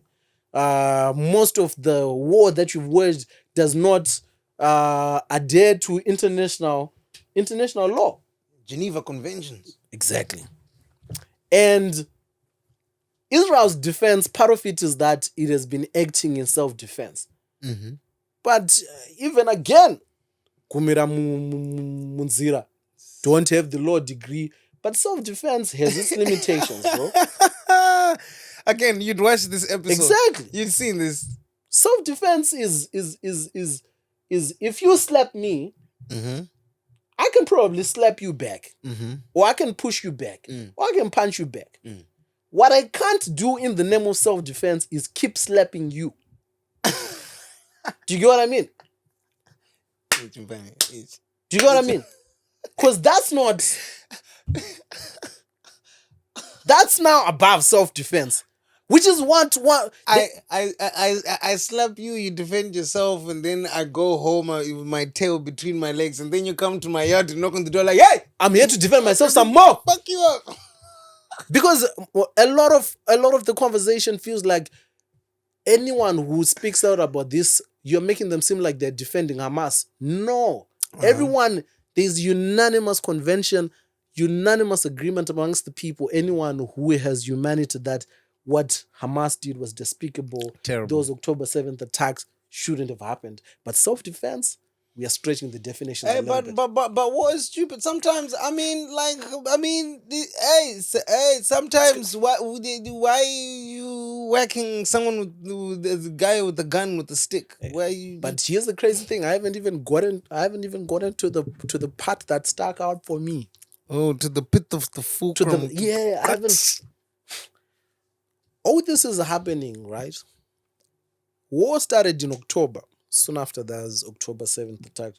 Most of the war that you've waged does not adhere to international law. Geneva Conventions. Exactly. And Israel's defense, part of it is that it has been acting in self-defense. But even again, Kumira Munzira don't have the law degree, but self-defense has its limitations, bro. Again, you'd watch this episode. Exactly. You'd seen this. Self-defense is if you slap me, I can probably slap you back. Or I can push you back. Or I can punch you back. What I can't do in the name of self-defense is keep slapping you. Do you get what I mean? Do you get what I mean? Because that's now above self-defense. Which is what I slap you, you defend yourself, and then I go home with my tail between my legs, and then you come to my yard and knock on the door like, hey, I'm here to defend myself some more. Fuck you up. Because a lot of the conversation feels like anyone who speaks out about this, you're making them seem like they're defending Hamas. No. Everyone, there's unanimous convention, unanimous agreement amongst the people, anyone who has humanity, that what Hamas did was despicable. Terrible. Those October 7th attacks shouldn't have happened. But self-defense, we are stretching the definition a little bit. But what is stupid? Sometimes, sometimes why you whacking someone with the guy with the gun with the stick? But here's the crazy thing: I haven't even gotten to the part that stuck out for me. Oh, to the pit of the fulcrum. I haven't. All this is happening, right? War started in October. Soon after there's October 7th attack.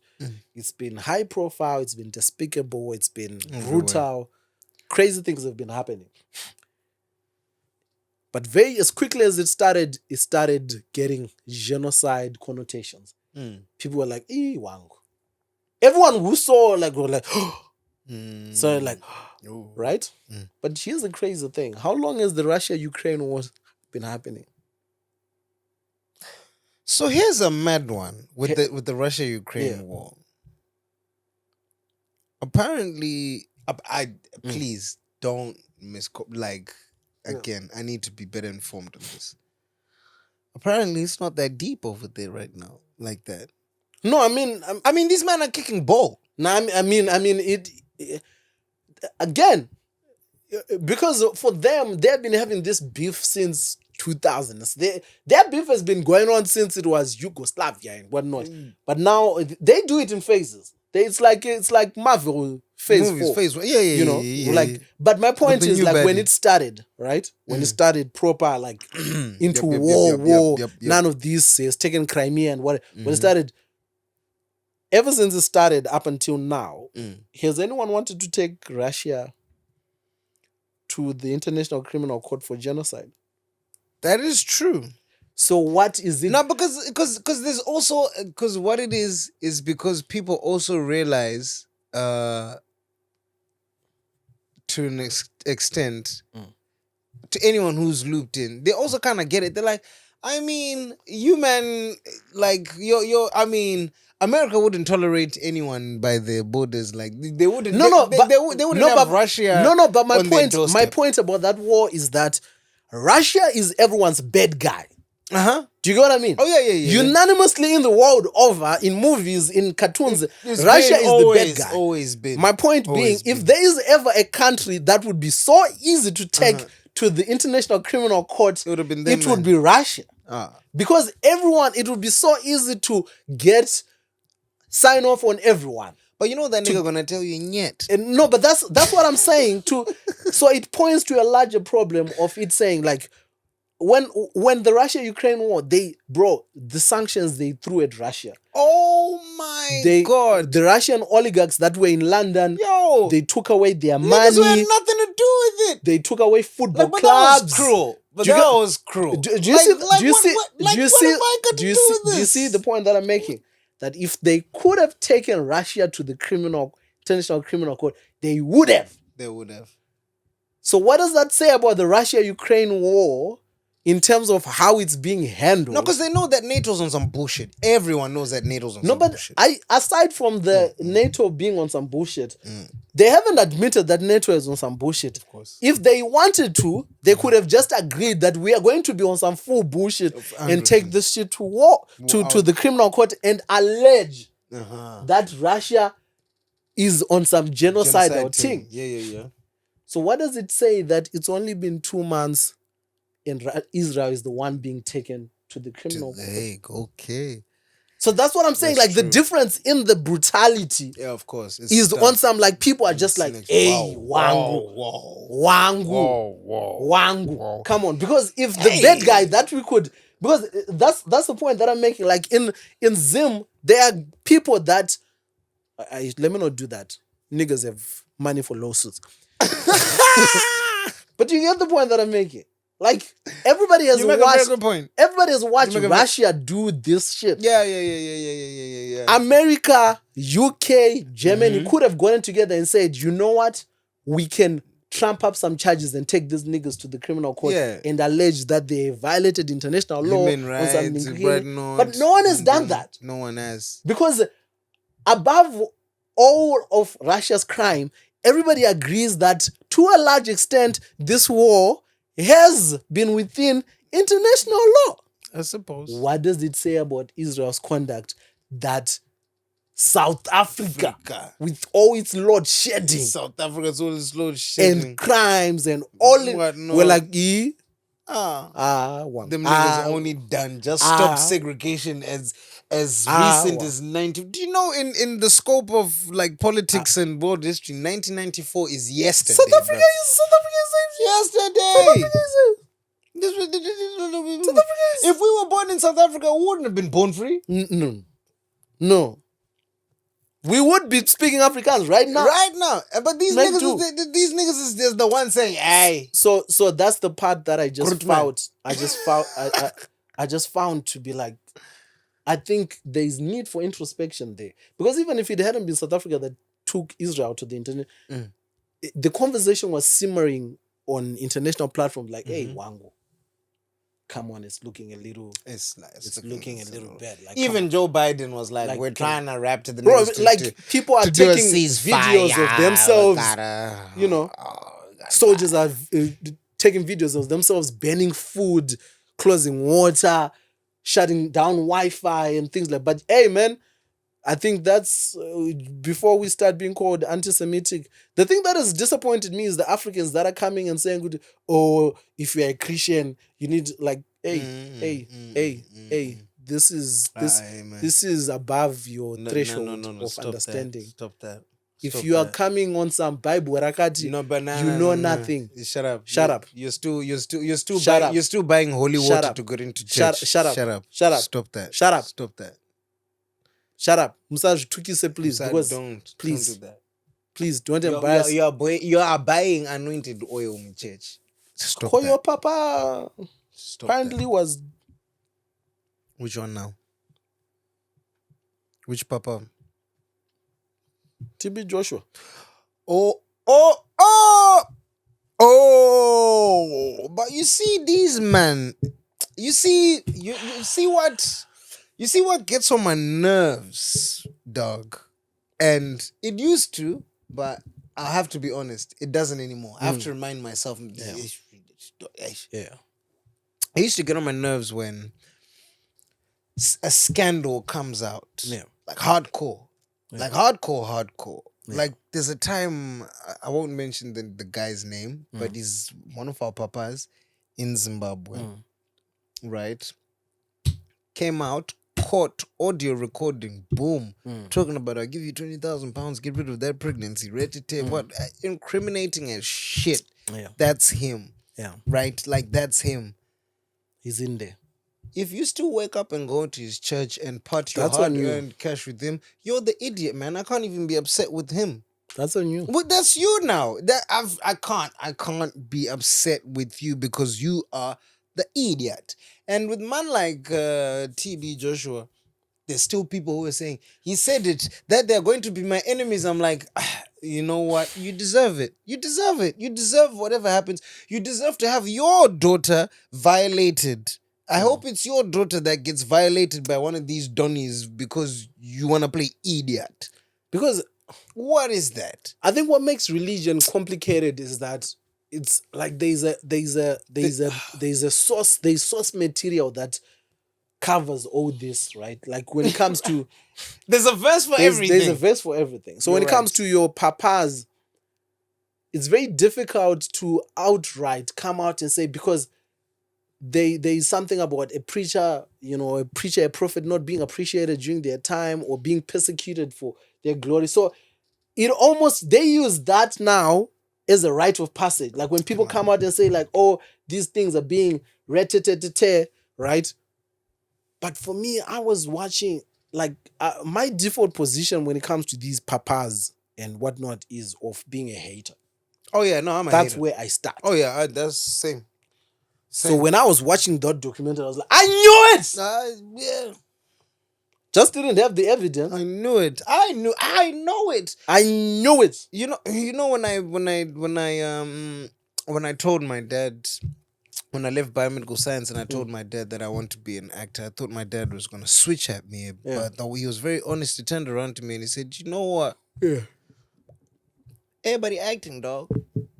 It's been high profile, it's been despicable, it's been brutal. Crazy things have been happening. But as quickly as it started getting genocide connotations. People were like, wangu. Everyone who saw were like, so like, right? But here's the crazy thing. How long has the Russia-Ukraine war been happening? So here's a mad one with the Russia-Ukraine war. Apparently, please don't again, I need to be better informed on this. Apparently, it's not that deep over there right now, like that. No, I mean, these men are kicking ball. No, I mean, it again, because for them, they've been having this beef since 2000s. Their beef has been going on since it was Yugoslavia and whatnot. But now they do it in phases. It's like Marvel phase 4. Phase 1. Yeah. Like, but my point is when it started, right? When it started proper, like into war. None of this has taken Crimea and what. When it started, ever since it started up until now, has anyone wanted to take Russia to the International Criminal Court for genocide? That is true. So what is it? No, because there's also, because what it is because people also realize to an extent, to anyone who's looped in, they also kind of get it. They're like, I mean, you man, like America wouldn't tolerate anyone by their borders. Like they wouldn't. They wouldn't have Russia. No, but my point about that war is that Russia is everyone's bad guy. Do you get what I mean? Oh, yeah. Unanimously in the world over, in movies, in cartoons, It's Russia been is the bad guy. Always been. My point Always being, been. if there is ever a country that would be so easy to take to the International Criminal Court, it would have been them, it would be Russia. Ah. Because everyone, it would be so easy to get sign off on everyone. But you know that nigga gonna tell you yet. No, but that's what I'm saying. So it points to a larger problem of it saying like, when the Russia-Ukraine war, the sanctions they threw at Russia. Oh my God. The Russian oligarchs that were in London, they took away their niggas money. who had nothing to do with it. They took away football But clubs. that was cruel. Do you see the point that I'm making? That if they could have taken Russia to the International Criminal Court, they would have. They would have. So what does that say about the Russia-Ukraine war in terms of how it's being handled? No, because they know that NATO's on some bullshit. Everyone knows that NATO's on some bullshit. Aside from the NATO being on some bullshit, they haven't admitted that NATO is on some bullshit. Of course. If they wanted to, they could have just agreed that we are going to be on some full bullshit and take this shit to war, to the criminal court and allege that Russia is on some genocidal thing. Yeah. So what does it say that it's only been 2 months and Israel is the one being taken to the criminal court? Okay. So that's what I'm saying. That's like true. the difference in the brutality, Yeah, of course, is on some like people are just like, hey, wangu. Come on, because if the bad guy that we could, because that's the point that I'm making. Like in Zim, there are people that let me not do that. Niggas have money for lawsuits. But you get the point that I'm making. Like everybody has watched. Everybody has watched Russia do this shit. Yeah. America, UK, Germany could have gone together and said, you know what? We can trump up some charges and take these niggas to the criminal court and allege that they violated international law. Human rights, but no one has done that. No one has. Because above all of Russia's crime, everybody agrees that to a large extent, this war has been within international law. I suppose. What does it say about Israel's conduct that South Africa, with all its load shedding, South Africa's all its load shedding and crimes and all we're like, them niggas only done just stop segregation as recent as 90. Do you know in the scope of like politics and world history, 1994 is yesterday. South Africa is yesterday. If we were born in South Africa, we wouldn't have been born free. No. We would be speaking Afrikaans right now. But these niggas is just the one saying, "Hey." So that's the part that I just found. I just found to be like, I think there is need for introspection there, because even if it hadn't been South Africa that took Israel to the internet, the conversation was simmering on international platforms like, "Hey, Wango, come on, it's looking a little, it's looking a little bad." Like, even Joe Biden was like, "We're trying to rap to the bro." next People are taking videos of themselves. Soldiers are taking videos of themselves banning food, closing water, shutting down Wi-Fi and things like. But hey, man, I think that's before we start being called anti-Semitic. The thing that has disappointed me is the Africans that are coming and saying, "Oh, if you are a Christian, you need like, hey, this is above your threshold of understanding." Stop that. If you are coming on some Bible rakati, you know nothing. Shut up. You're still buying holy water to get into church. Shut up. Stop that. Shut up. Stop that. Shut up. Musaj Tukise, please. Because don't do that. Please don't embarrass. You are buying anointed oil in church. Stop Koyo that. Papa apparently was. Which one now? Which Papa? TB Joshua. Oh! But you see these man. You see what gets on my nerves, dog. And it used to, but I have to be honest, it doesn't anymore. I have to remind myself. Yeah. It used to get on my nerves when a scandal comes out. Yeah. Like hardcore. Yeah. Like hardcore. Yeah. Like there's a time, I won't mention the guy's name, but he's one of our papas in Zimbabwe. Right? Came out, caught audio recording, boom, talking about I'll give you £20,000, get rid of that pregnancy, what incriminating as shit. Yeah. That's him. Yeah. Right? Like that's him. He's in there. If you still wake up and go to his church and part your That's on you. hard-earned cash with him, you're the idiot, man. I can't even be upset with him. That's on you. Well, that's you now. I can't be upset with you because you are the idiot. And with man like TB Joshua, there's still people who are saying, he said it, that they're going to be my enemies. I'm like, you know what? You deserve it. You deserve it. You deserve whatever happens. You deserve to have your daughter violated. I hope it's your daughter that gets violated by one of these donnies because you want to play idiot. Because what is that? I think what makes religion complicated is that it's like there's source material that covers all this, right? Like when it comes to there's a verse for everything. There's a verse for everything. So when it comes to your papas, it's very difficult to outright come out and say, because there is something about a preacher, a prophet not being appreciated during their time or being persecuted for their glory. So they use that now as a rite of passage. Like when people come out and say like, oh, these things are being right? But for me, I was watching, like, my default position when it comes to these papas and whatnot is of being a hater. Oh yeah, no, I'm a That's hater. where I start. Oh yeah, that's same. So when I was watching that documentary, I was like, I knew it. Yeah. Just didn't have the evidence. I knew it. I know it. I knew it. You know when I told my dad, when I left biomedical science and I told my dad that I want to be an actor, I thought my dad was gonna switch at me, but he was very honest. He turned around to me and he said, "You know what? Yeah. Everybody acting, dog.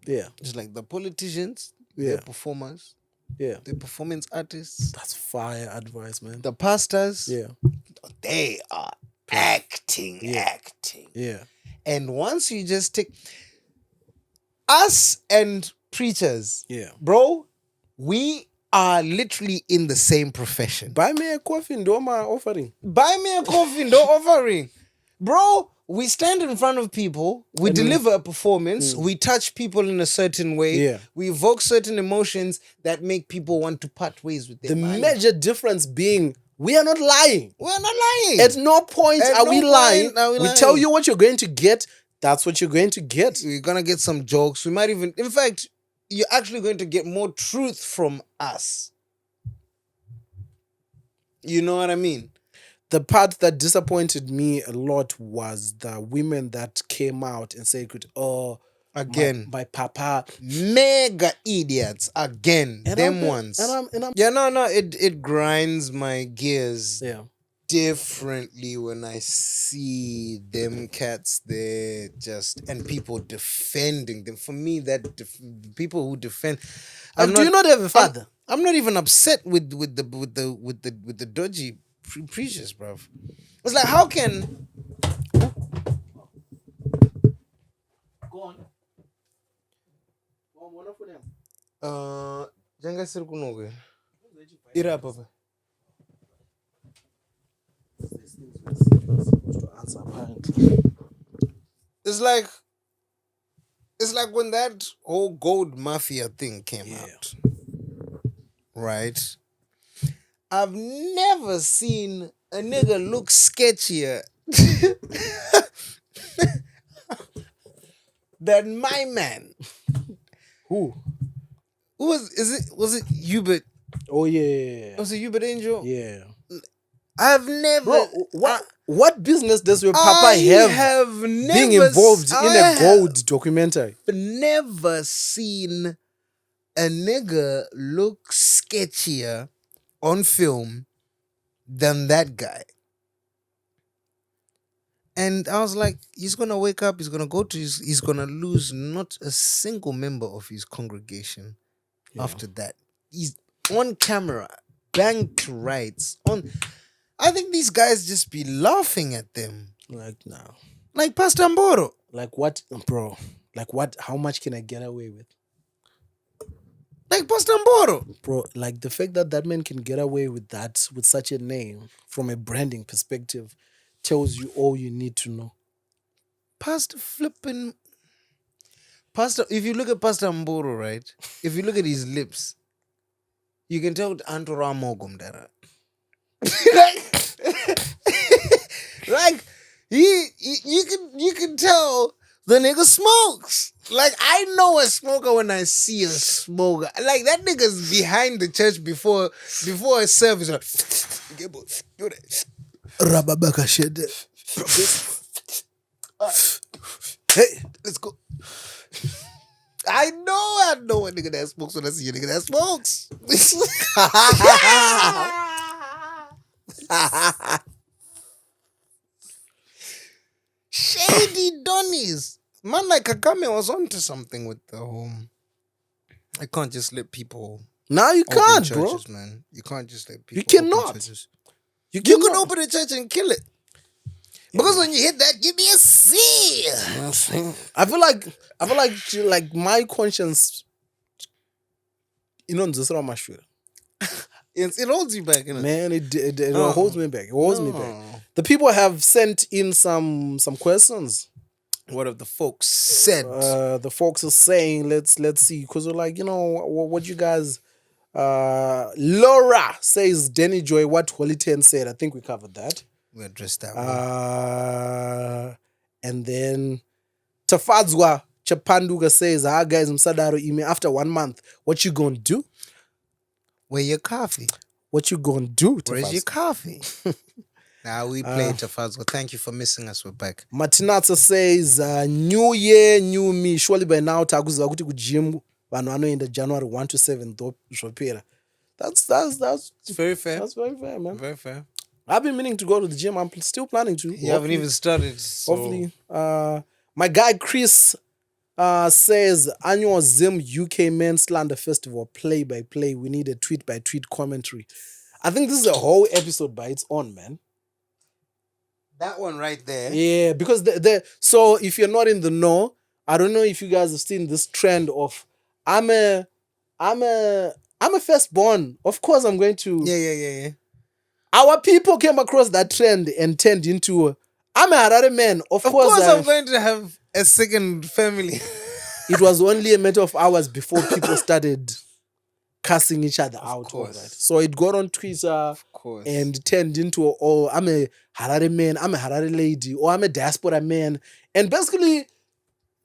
Yeah. Just like the politicians, Yeah. they're performers, Yeah. the performance artists, That's fire advice, man. the pastors, Yeah. they are acting. Yeah. And once you just take us and preachers, Yeah. bro, we are literally in the same profession. Buy me a coffee, Ndoma offering. Buy me a coffee, no offering. Bro, we stand in front of people, we deliver a performance, we touch people in a certain way, Yeah. we evoke certain emotions that make people want to part ways with their The money. major difference being, we are not lying. We're not lying. At no point are we lying. We lying. tell you what you're going to get. That's what you're going to get. We're gonna get some jokes. We might even, in fact, you're actually going to get more truth from us. You know what I mean? The part that disappointed me a lot was the women that came out and said, "Oh, Again, my papa." mega idiots again. And them I'm- ones. and I'm Yeah, no. It grinds my gears yeah. differently when I see them cats there and people defending them. For me, people who defend. Do you not have a father? I'm not even upset with the dodgy preachers, bro. It's like, how can Jenga siri kunoku. Ira papa. It's like when that whole gold mafia thing came out. Right? I've never seen a nigga look sketchier than my man. Who? Was it Hubert? Oh yeah. Was it Hubert Angel? Yeah. I've never. Bro, what business does your papa have never being involved in a gold documentary? I've never seen a nigga look sketchier on film than that guy. And I was like, he's gonna wake up, he's gonna he's gonna lose not a single member of his congregation after that. He's on camera, banked rights on. I think these guys just be laughing at them. Like now. Like Pastor Mboro. Like what, bro? Like what? How much can I get away with? Like Pastor Mboro. Bro, like the fact that that man can get away with that, with such a name, from a branding perspective, tells you all you need to know. Pastor, if you look at Pastor Mboro, right? If you look at his lips, you can tell Antora Mogumdara. Like you can tell the nigga smokes. Like I know a smoker when I see a smoker. Like that nigga's behind the church before a service. Like, Rababaka shed. hey, let's go. I know a nigga that smokes when I see a nigga that smokes. Shady Donnies. Man, like Kagame was onto something with the whole. I can't just let people. Now you open can't, churches, bro. man. You can't just let people. You cannot. Open churches. You You cannot. can open a church and kill it. Because when you hit that, give me a C. I feel like my conscience, you know, just my shoe. It holds you back, innit? Man, it holds me back. It holds me back. The people have sent in some questions. What have the folks said? The folks are saying, let's see, because we're like, you know, what you guys. Laura says, Danny Joy, what Holy 10 said. I think we covered that. We addressed that one. And then Tafadzwa Chapanduga says, guys, Msadaro email after 1 month. What you gonna do? Where your coffee? What you gonna do? Where's your coffee? Now we played Tafadzwa. Thank you for missing us. We're back. Martinata says, new year, new me. Surely by now, takuza kuti kujim vanhu in the January 1 to 7 zvopera. That's It's very fair. That's very fair, man. Very fair. I've been meaning to go to the gym. I'm still planning to. You haven't even started. So. Hopefully. My guy Chris says, annual Zim UK Men Slander Festival play by play. We need a tweet by tweet commentary. I think this is a whole episode by its own, man. That one right there. Yeah, because so if you're not in the know, I don't know if you guys have seen this trend of I'm a firstborn. Of course I'm going to. Yeah. Our people came across that trend and turned into I'm a Harare man. Of course I'm going to have a second family. It was only a matter of hours before people started cussing each other out. All right. So it got on Twitter and turned into, oh, I'm a Harare man, I'm a Harare lady, or I'm a diaspora man. And basically,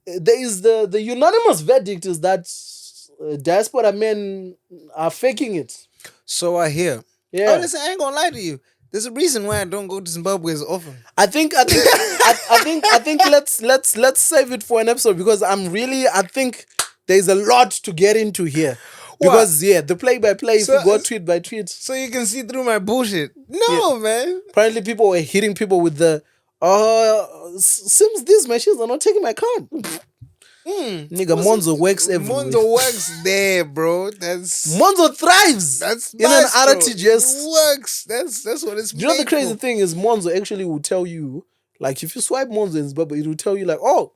there is the unanimous verdict is that diaspora men are faking it. So I hear. Yeah. Oh, listen, I ain't gonna lie to you. There's a reason why I don't go to Zimbabwe as often. I think let's save it for an episode because I think there's a lot to get into here. Because the play by play, if you go tweet by tweet. So you can see through my bullshit. No, man. Apparently people were hitting people with the seems these machines are not taking my card. Nigga, Monzo works everywhere. Monzo works there, bro. Monzo thrives. That's in an RTGS. It works. That's what it's. You know the crazy thing is Monzo actually will tell you, like if you swipe Monzo in Zimbabwe, it will tell you like, you're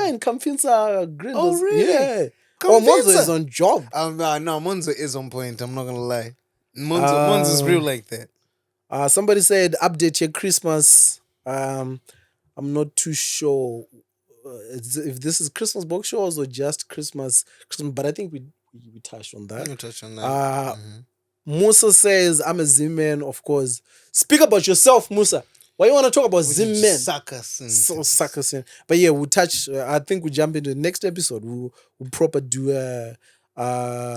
in Kamfinsa Grid. Oh really? Yeah. Monzo is on job. No, Monzo is on point. I'm not gonna lie. Monzo's real like that. Somebody said update your Christmas. I'm not too sure if this is Christmas box shows or just Christmas, but I think we touched on that. We touched on that. Musa says, I'm a Zim man, of course. Speak about yourself, Musa. Why you want to talk about Zim men? So suckers. But yeah, we'll touch, I think we'll jump into the next episode. We'll proper do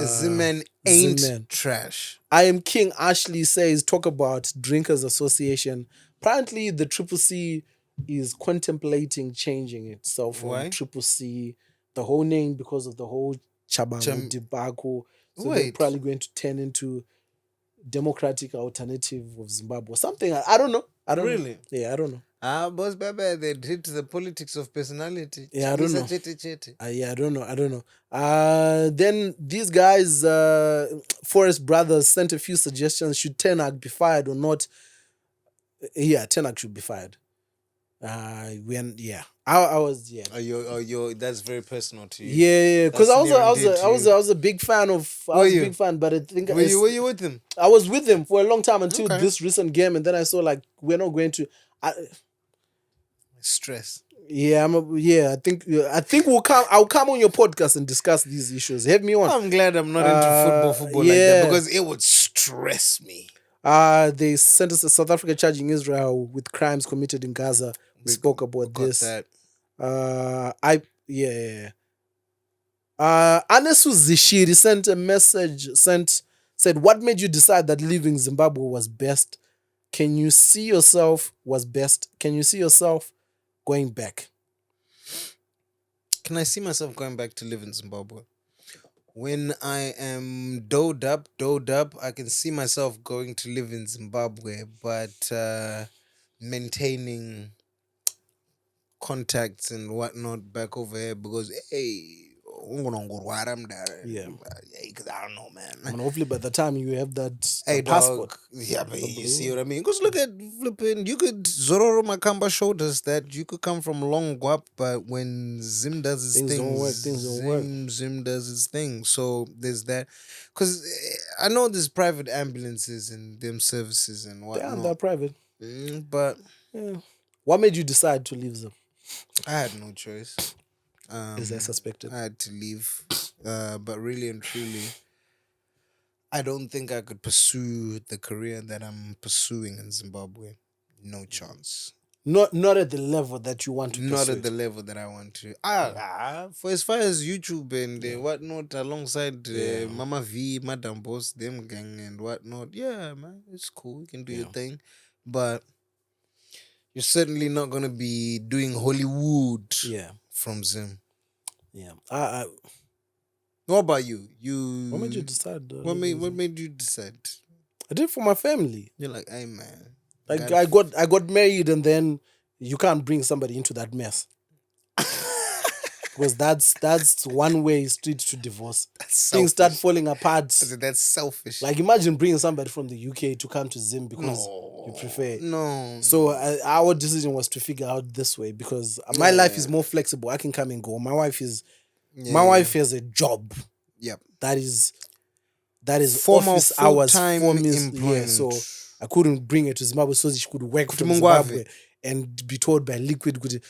Zim men ain't trash. I am King Ashley says, talk about Drinkers Association. Apparently the CCC is contemplating changing itself from Triple C, the whole name because of the whole Chabangu debacle. So they're probably going to turn into Democratic Alternative of Zimbabwe or something. I don't know. I don't know. Yeah, I don't know. Boss Baba, they hit the politics of personality. Yeah, I don't know. I don't know. Then these guys, Forest Brothers, sent a few suggestions. Should Ten Hag be fired or not? Yeah, Tenak should be fired. I was That's very personal to you. yeah, because That's I was near and dear to you. I was a big fan of Were you? a big fan, but I think Were you with him? I was with him for a long time until Okay. this recent game, and then I saw like we're not going to. Stress. Yeah, I think we'll come. I'll come on your podcast and discuss these issues. Have me on. I'm glad I'm not into football like yeah. that because it would stress me. They sent us to South Africa charging Israel with crimes committed in Gaza. We spoke about this. That. Anesu Zishiri sent a message. Said, "What made you decide that leaving Zimbabwe was best? Can you see yourself going back?" Can I see myself going back to live in Zimbabwe? When I am doed up, I can see myself going to live in Zimbabwe, but maintaining contacts and whatnot back over here because, hey, Yeah. Because I don't know, man. I mean, hopefully by the time you have that Hey, passport. dog. Yeah, but you see what I mean? Because look at flipping. You could, Zororo Makamba showed us that you could come from Long Guap, but when Zim does his Things thing, don't work, things don't work. Zim does his thing. So there's that. Because I know there's private ambulances and them services and whatnot. They're private. But Yeah. What made you decide to leave them? I had no choice. As I suspected. I had to leave. But really and truly, I don't think I could pursue the career that I'm pursuing in Zimbabwe. No chance. Not at the level that you want to pursue. Not at the level that I want to. For as far as YouTube and whatnot, alongside Mama V, Madam Boss, them gang and whatnot, yeah, man, it's cool. You can do your thing. But you're certainly not going to be doing Hollywood from Zim. Yeah. What about you? What made you decide? What made you decide? I did it for my family. You're like, hey, man. Like I got married and then you can't bring somebody into that mess. Because that's one way street to divorce. Things start falling apart. That's selfish. Like imagine bringing somebody from the UK to come to Zim because you prefer. No. So our decision was to figure out this way because my life is more flexible. I can come and go. My wife has a job. Yep. That is Formal office hours, employment. Yeah, so I couldn't bring her to Zimbabwe so she could work from Zimbabwe and be told by Liquid kuti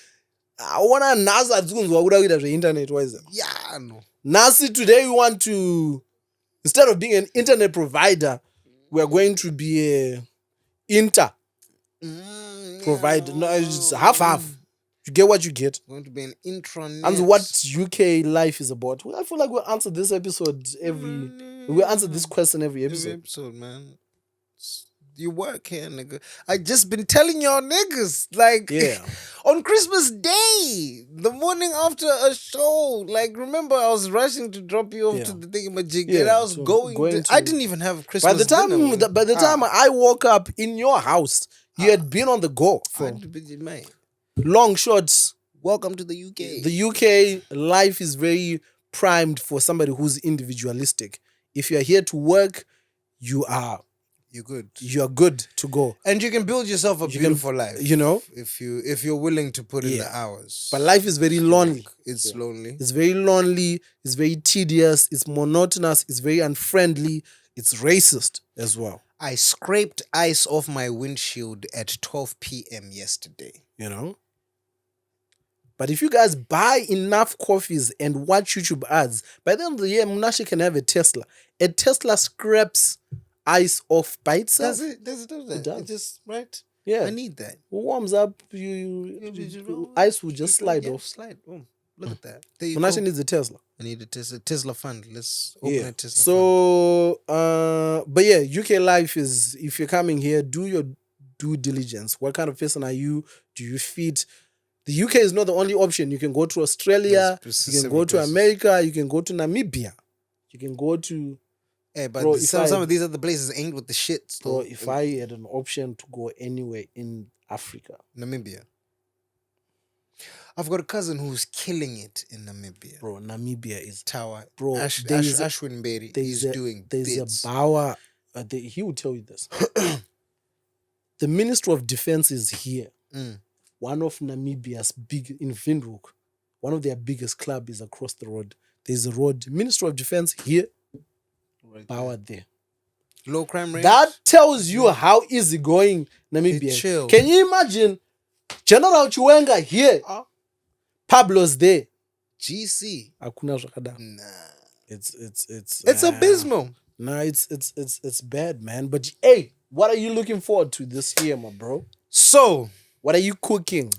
I wanna NASA the internet wise. Yeah, no. Nasi today we want to, instead of being an internet provider, we are going to be a provider. No, it's half. You get what you get. Going to be an intranet. And what UK life is about. I feel like we'll answer this episode we'll answer this question every episode. Every episode, man. You work here, nigga. I just been telling y'all niggas, like, on Christmas Day, the morning after a show, like, remember I was rushing to drop you off to the thingamajig, and I was going to, I didn't even have Christmas dinner. By the time I woke up in your house, you had been on the go. Long shots. Welcome to the UK. The UK life is very primed for somebody who's individualistic. If you're here to work, you're good. You're good to go. And you can build yourself a beautiful life. You know? If you're willing to put in the hours. But life is very lonely. It's lonely. It's very lonely. It's very tedious. It's monotonous. It's very unfriendly. It's racist as well. I scraped ice off my windshield at 12 p.m. yesterday. You know? But if you guys buy enough coffees and watch YouTube ads, by the end of the year, Munashi can have a Tesla. A Tesla scraps ice off by itself. Does it do that? It just, right? Yeah. I need that. Warms up, ice will just slide off. Slide. Boom. Look at that. Munashi needs a Tesla. I need a Tesla fund. Let's open a Tesla fund. But yeah, UK life is, if you're coming here, do your due diligence. What kind of person are you? Do you fit? The UK is not the only option. You can go to Australia, you can go to America, you can go to Namibia, you can go to... Hey, but some of these other places ain't with the shit. Bro, if I had an option to go anywhere in Africa... Namibia. I've got a cousin who's killing it in Namibia. Bro, Namibia is... Tower. Bro, Ashwin Berry is doing There's bits. a Bauer... he will tell you this. The Ministry of Defense is here. One of Namibia's in Windhoek, one of their biggest clubs is across the road. There's a road. Ministry of Defense here, power there. Low crime rate. That tells you how easy going Namibia is. Chill. Can you imagine General Chiwenga here? Pablo's there. GC. Hakuna zvakadaro. Nah. It's abysmal. Nah, it's bad, man. But hey, what are you looking forward to this year, my bro? So, what are you cooking?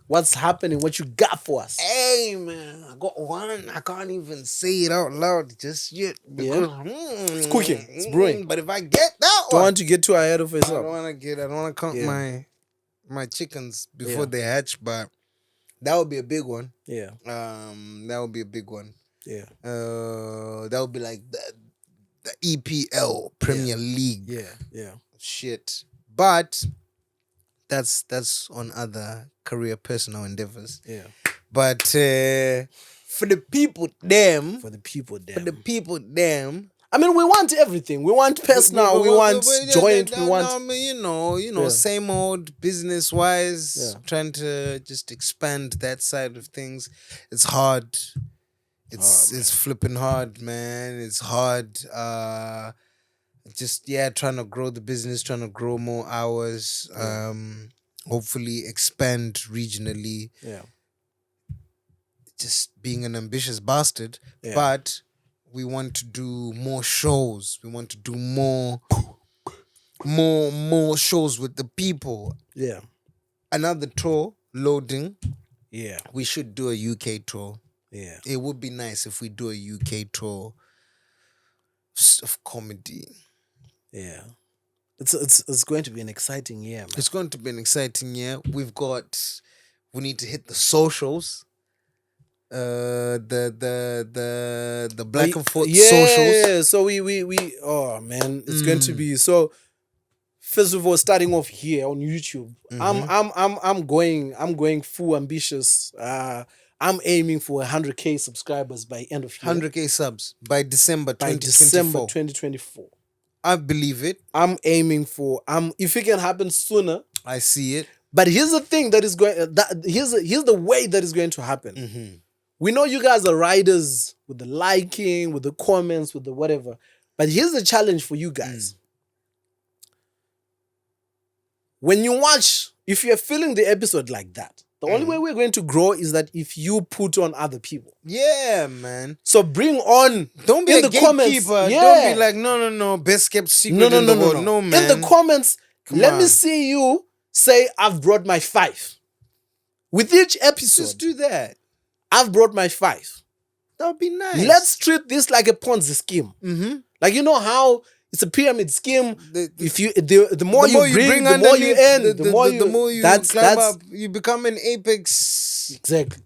What's happening? What you got for us? hey man, I got one. I can't even say it out loud just yet. Because, It's cooking. It's brewing. But if I get that Don't one, want to get too ahead of I yourself. don't want to count Yeah. my chickens before they hatch, but that would be a big one. Yeah. That would be a big one. Yeah. That would be like the EPL Premier League. Yeah. Shit. But that's on other career personal endeavors. Yeah. But for the people, them. For the people there. I mean, we want everything. We want personal. We want joint. We want. I mean, same old business wise. Trying to just expand that side of things. It's hard. It's flipping hard, man. It's hard. Trying to grow the business, trying to grow more hours. Hopefully expand regionally. Yeah. Just being an ambitious bastard, but we want to do more shows. We want to do more shows with the people. Yeah. Another tour loading. Yeah. We should do a UK tour. Yeah. It would be nice if we do a UK tour of comedy. Yeah. It's going to be an exciting year, man. It's going to be an exciting year. We need to hit the socials. The Black and Forth socials. Yeah. So we oh man, it's going to be so. First of all, starting off here on YouTube, I'm going full ambitious. I'm aiming for 100K subscribers by end of year. 100K subs by December 2024. December 2024. I believe it. I'm aiming for. If it can happen sooner. I see it. But here's the thing that is going. Here's the way that is going to happen. We know you guys are riders with the liking, with the comments, with the whatever. But here's the challenge for you guys. When you watch, if you're feeling the episode like that, the only way we're going to grow is that if you put on other people. Yeah, man. So bring on. Don't be in a the gatekeeper. comments. Don't be like, no, best kept secret in the world. No, man. In the comments, let me see you say, I've brought my 5. With each episode. Just do that. I've brought my 5. That would be nice. Let's treat this like a Ponzi scheme. Like, you know how it's a pyramid scheme. If you the more you bring the more you earn, the more you climb up, you become an apex. Exactly.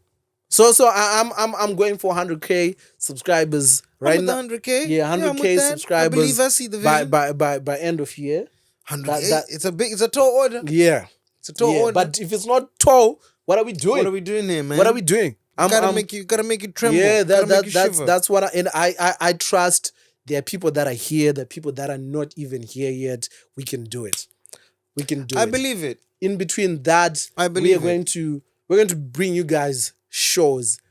So I'm going for 100K subscribers right now. 100K? Yeah, 100K subscribers. I believe I see the vision. By end of year. 100K. It's a tall order. Yeah. It's a tall order. But if it's not tall, what are we doing? What are we doing here, man? What are we doing? Gotta make it tremble. Yeah, shiver. that's what I trust. There are people that are here, there are people that are not even here yet. We can do it. We can do it. I believe it. In between that, we're going to bring you guys shows,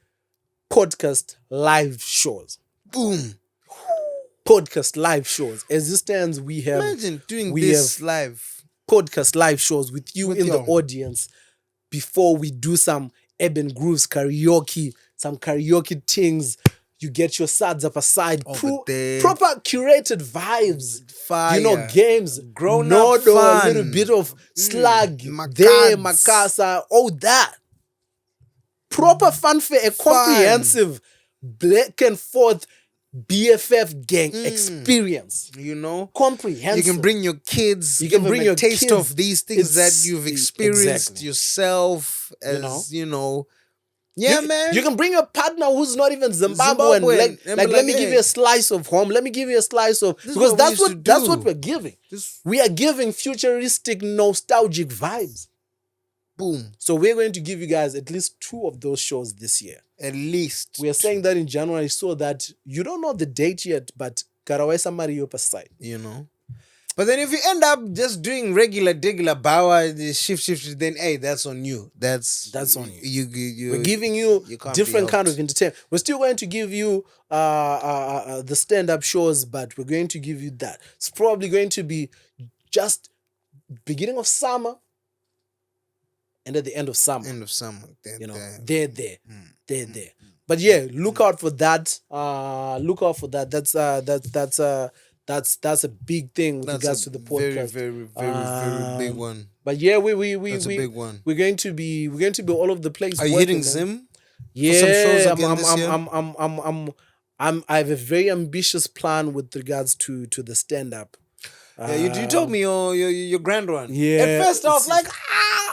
podcast live shows. Boom. Podcast live shows. As it stands, we have imagine doing this live podcast live shows with you in the audience before we do some Urban Grooves karaoke, some karaoke things. You get your suds up aside. Proper curated vibes. Fire. You know, games. Grown up fun. A little bit of slag. There, Makasa. All that. Proper fanfare. A comprehensive Black and Forth BFF gang experience. You know? Comprehensive. You can bring your kids. You can bring your taste kids. of these things that you've experienced yourself as, you know. Yeah, man. You can bring a partner who's not even Zimbabwean. Like let me give you a slice of home. Let me give you a slice of... Because that's what we're giving. We are giving futuristic, nostalgic vibes. Boom. So we're going to give you guys at least 2 of those shows this year. At least. We are saying that in January so that you don't know the date yet, but Karawai Mario per side. You know? But then if you end up just doing regular bower, the shift, then hey, that's on you. That's on you. We're giving you can't different be kind helped. of entertainment. We're still going to give you the stand-up shows, but we're going to give you that. It's probably going to be just beginning of summer and at the end of summer. End of summer. They're there. They're there. But yeah, look out for that. Look out for that. That's a big thing with regards to the podcast. Very big one. But yeah, That's a big one. We're going to be all over the place. Are you hitting Zim? Yeah, some shows again this year? I have a very ambitious plan with regards to the stand-up. Yeah, you told me your grand one. Yeah. At first I was like,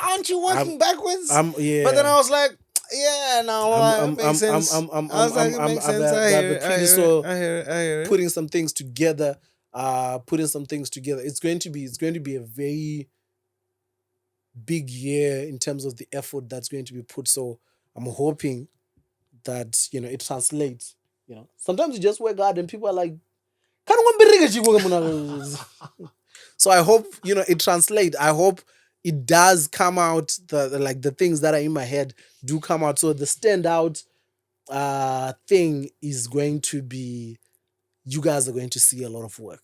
aren't you working backwards? Yeah. But then I was like, yeah, no, it makes sense. I was like, it makes sense. I hear it. Putting some things together. It's going to be a very big year in terms of the effort that's going to be put. So I'm hoping that it translates. Sometimes you just work hard and people are like, so I hope it translates. I hope it does come out. The things that are in my head do come out. So the standout thing is going to be, you guys are going to see a lot of work.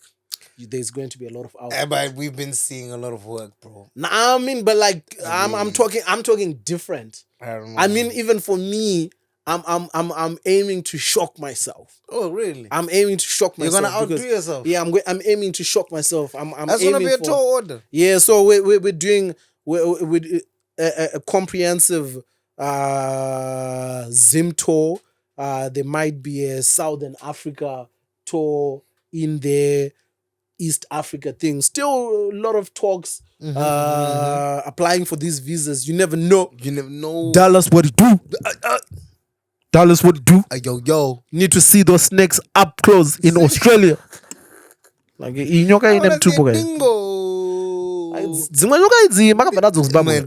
There's going to be a lot of output. But we've been seeing a lot of work, bro. Nah, I mean, but I'm talking different. I don't know. I mean, even for me, I'm aiming to shock myself. Oh, really? I'm aiming to shock myself. You're gonna outdo yourself. Yeah, I'm aiming to shock myself. That's gonna be a tall order. Yeah, so we're doing a comprehensive Zim tour. There might be a Southern Africa tour in there, East Africa thing. Still a lot of talks. Applying for these visas. You never know. Dallas, what it do? Dallas, what it do? Yo. Need to see those snakes up close in Australia. Like inyoka ine mtupo guys. Zimwe nyoka idzi makabva kuZimbabwe.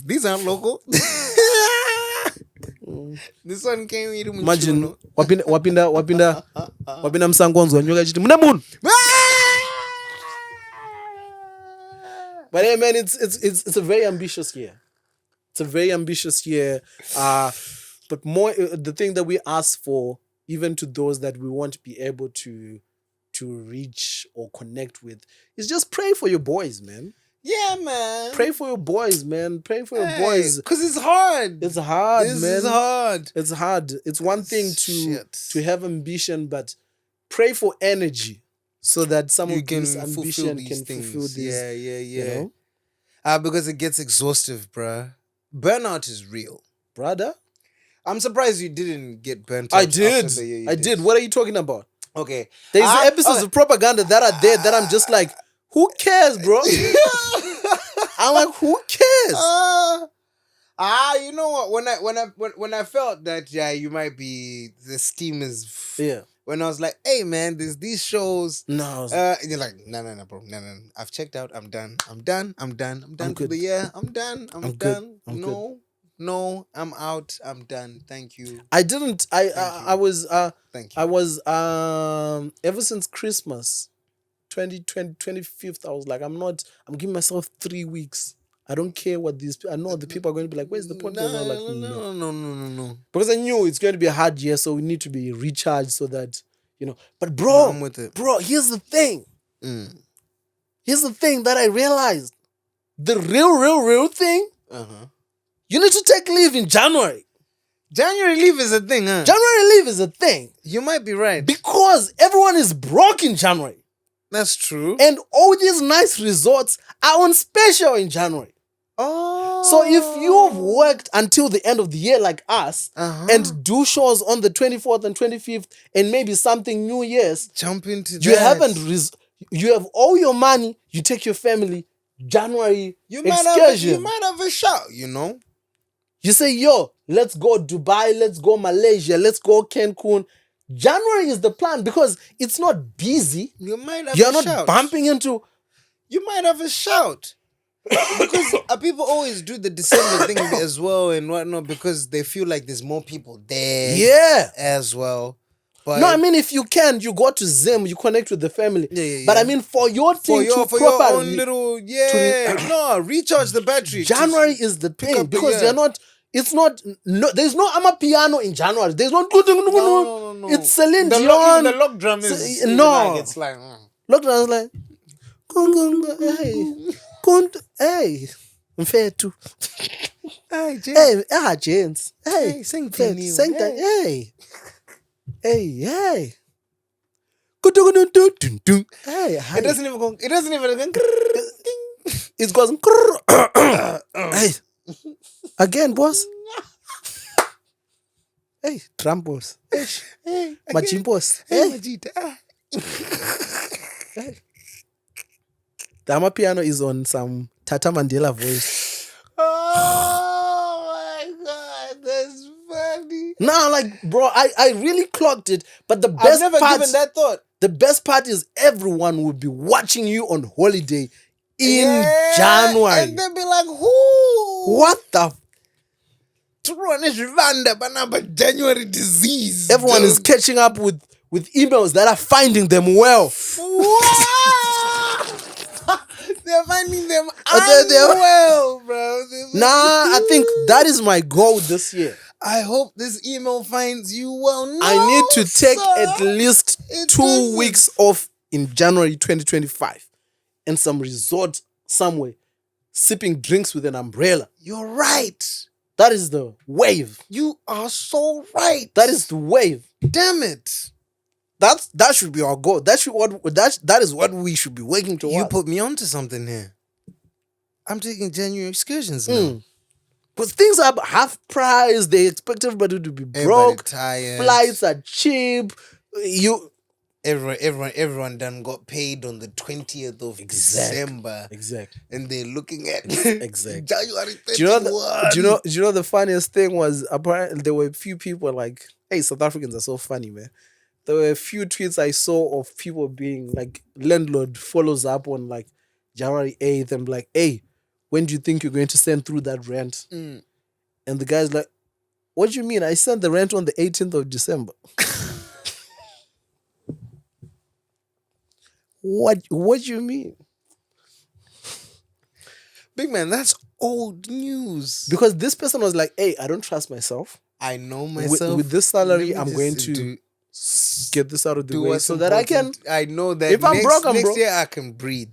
These aren't local. This one came here. Imagine wapinda msangonzwa nyoka ichiti mune munhu. But hey man, it's a very ambitious year. It's a very ambitious year. But more the thing that we ask for, even to those that we won't be able to reach or connect with, is just pray for your boys, man. Yeah, man. Pray for your boys, man. Pray for your boys. Because it's hard. It's hard, This man. is hard. It's hard. It's one thing to have ambition, but pray for energy so that some of this ambition can fulfill these. Yeah. Because it gets exhaustive, bruh. Burnout is real. Brother? I'm surprised you didn't get burnt out. I did. After the year you I did. What are you talking about? Okay. There's episodes of propaganda that are there that I'm just like, who cares, bro? I'm like, who cares? You know what? When I felt that you might be, the steam is. Yeah. When I was like, hey man, there's these shows. No. You're like, no, bro, no. I've checked out. I'm done for the year. I'm done. I'm done. No, I'm out. I'm done. Thank you. I didn't. I was. Thank you. I was. Ever since Christmas, 2020, 25th, I was like, I'm giving myself 3 weeks. I don't care what these. I know the people are going to be like, where's the podcast? I'm like, no. Because I knew it's going to be a hard year, so we need to be recharged so that But bro, I'm with it. Bro, here's the thing. Here's the thing that I realized. The real thing. You need to take leave in January. January leave is a thing, huh? January leave is a thing. You might be right. Because everyone is broke in January. That's true. And all these nice resorts are on special in January. Oh. So if you've worked until the end of the year like us and do shows on the 24th and 25th and maybe something New Year's, jump into you that. You have all your money, you take your family, January you excursion. might have a shout, You say, yo, let's go Dubai, let's go Malaysia, let's go Cancun. January is the plan because it's not busy. You might have You're not bumping into. You might have a shout. Because people always do the December thing as well and whatnot because they feel like there's more people there. Yeah. As well. But No, I mean, if you can, you go to Zim, you connect with the family. Yeah. But I mean, for your thing to for your properly, own little no, recharge the battery. January is the thing up the because year. they're not. It's not. No, there's no Amapiano in January. There's no. No. It's Celine The Dion. the lock drum is no. like, it's like Look, I was like, hey, fair too. hey, Jane. James. Hey, Hey, sing fair, Neil. sing that. Hey. Hey, hi. It doesn't even go. It goes. Hey, again, boss. Hey, Trump boss. Hey, Majim boss. Hey, Hey, Majita. hey. The Amapiano is on some Tata Mandela voice. Oh my God, that's funny. Nah, like, bro, I really clocked it. But the I've best never part, given that thought. the best part is everyone will be watching you on holiday in Yeah, January. and they'll be like, "Who? What the? Turuane Rwanda, banana January disease." Everyone is catching up with emails that are finding them well. They're finding them they're- unwell, bro. Nah, I think that is my goal this year. I hope this email finds you well. No, I need to take sir. at least It 2 doesn't. weeks off in January 2025 and some resort somewhere, sipping drinks with an umbrella. You're right. That is the wave. You are so right. That is the wave. Damn it. That should be our goal. That is what we should be working towards. You put me onto something here. I'm taking January excursions now. Because things are half price. They expect everybody to be Everybody broke. tired. Flights are cheap. Everyone done got paid on the 20th of December. Exactly. And they're looking at Exactly. January 31. Do you know the funniest thing was apparently there were a few people like, hey, South Africans are so funny, man. There were a few tweets I saw of people being like, landlord follows up on like January 8th and like, hey, when do you think you're going to send through that rent? And the guy's like, what do you mean? I sent the rent on the 18th of December. What do you mean? Big man, that's old news. Because this person was like, hey, I don't trust myself. I know myself. With this salary, Let me I'm going just to get this out of the way what's so that I can. important. I know that If I'm broke, I'm next broke. year I can breathe.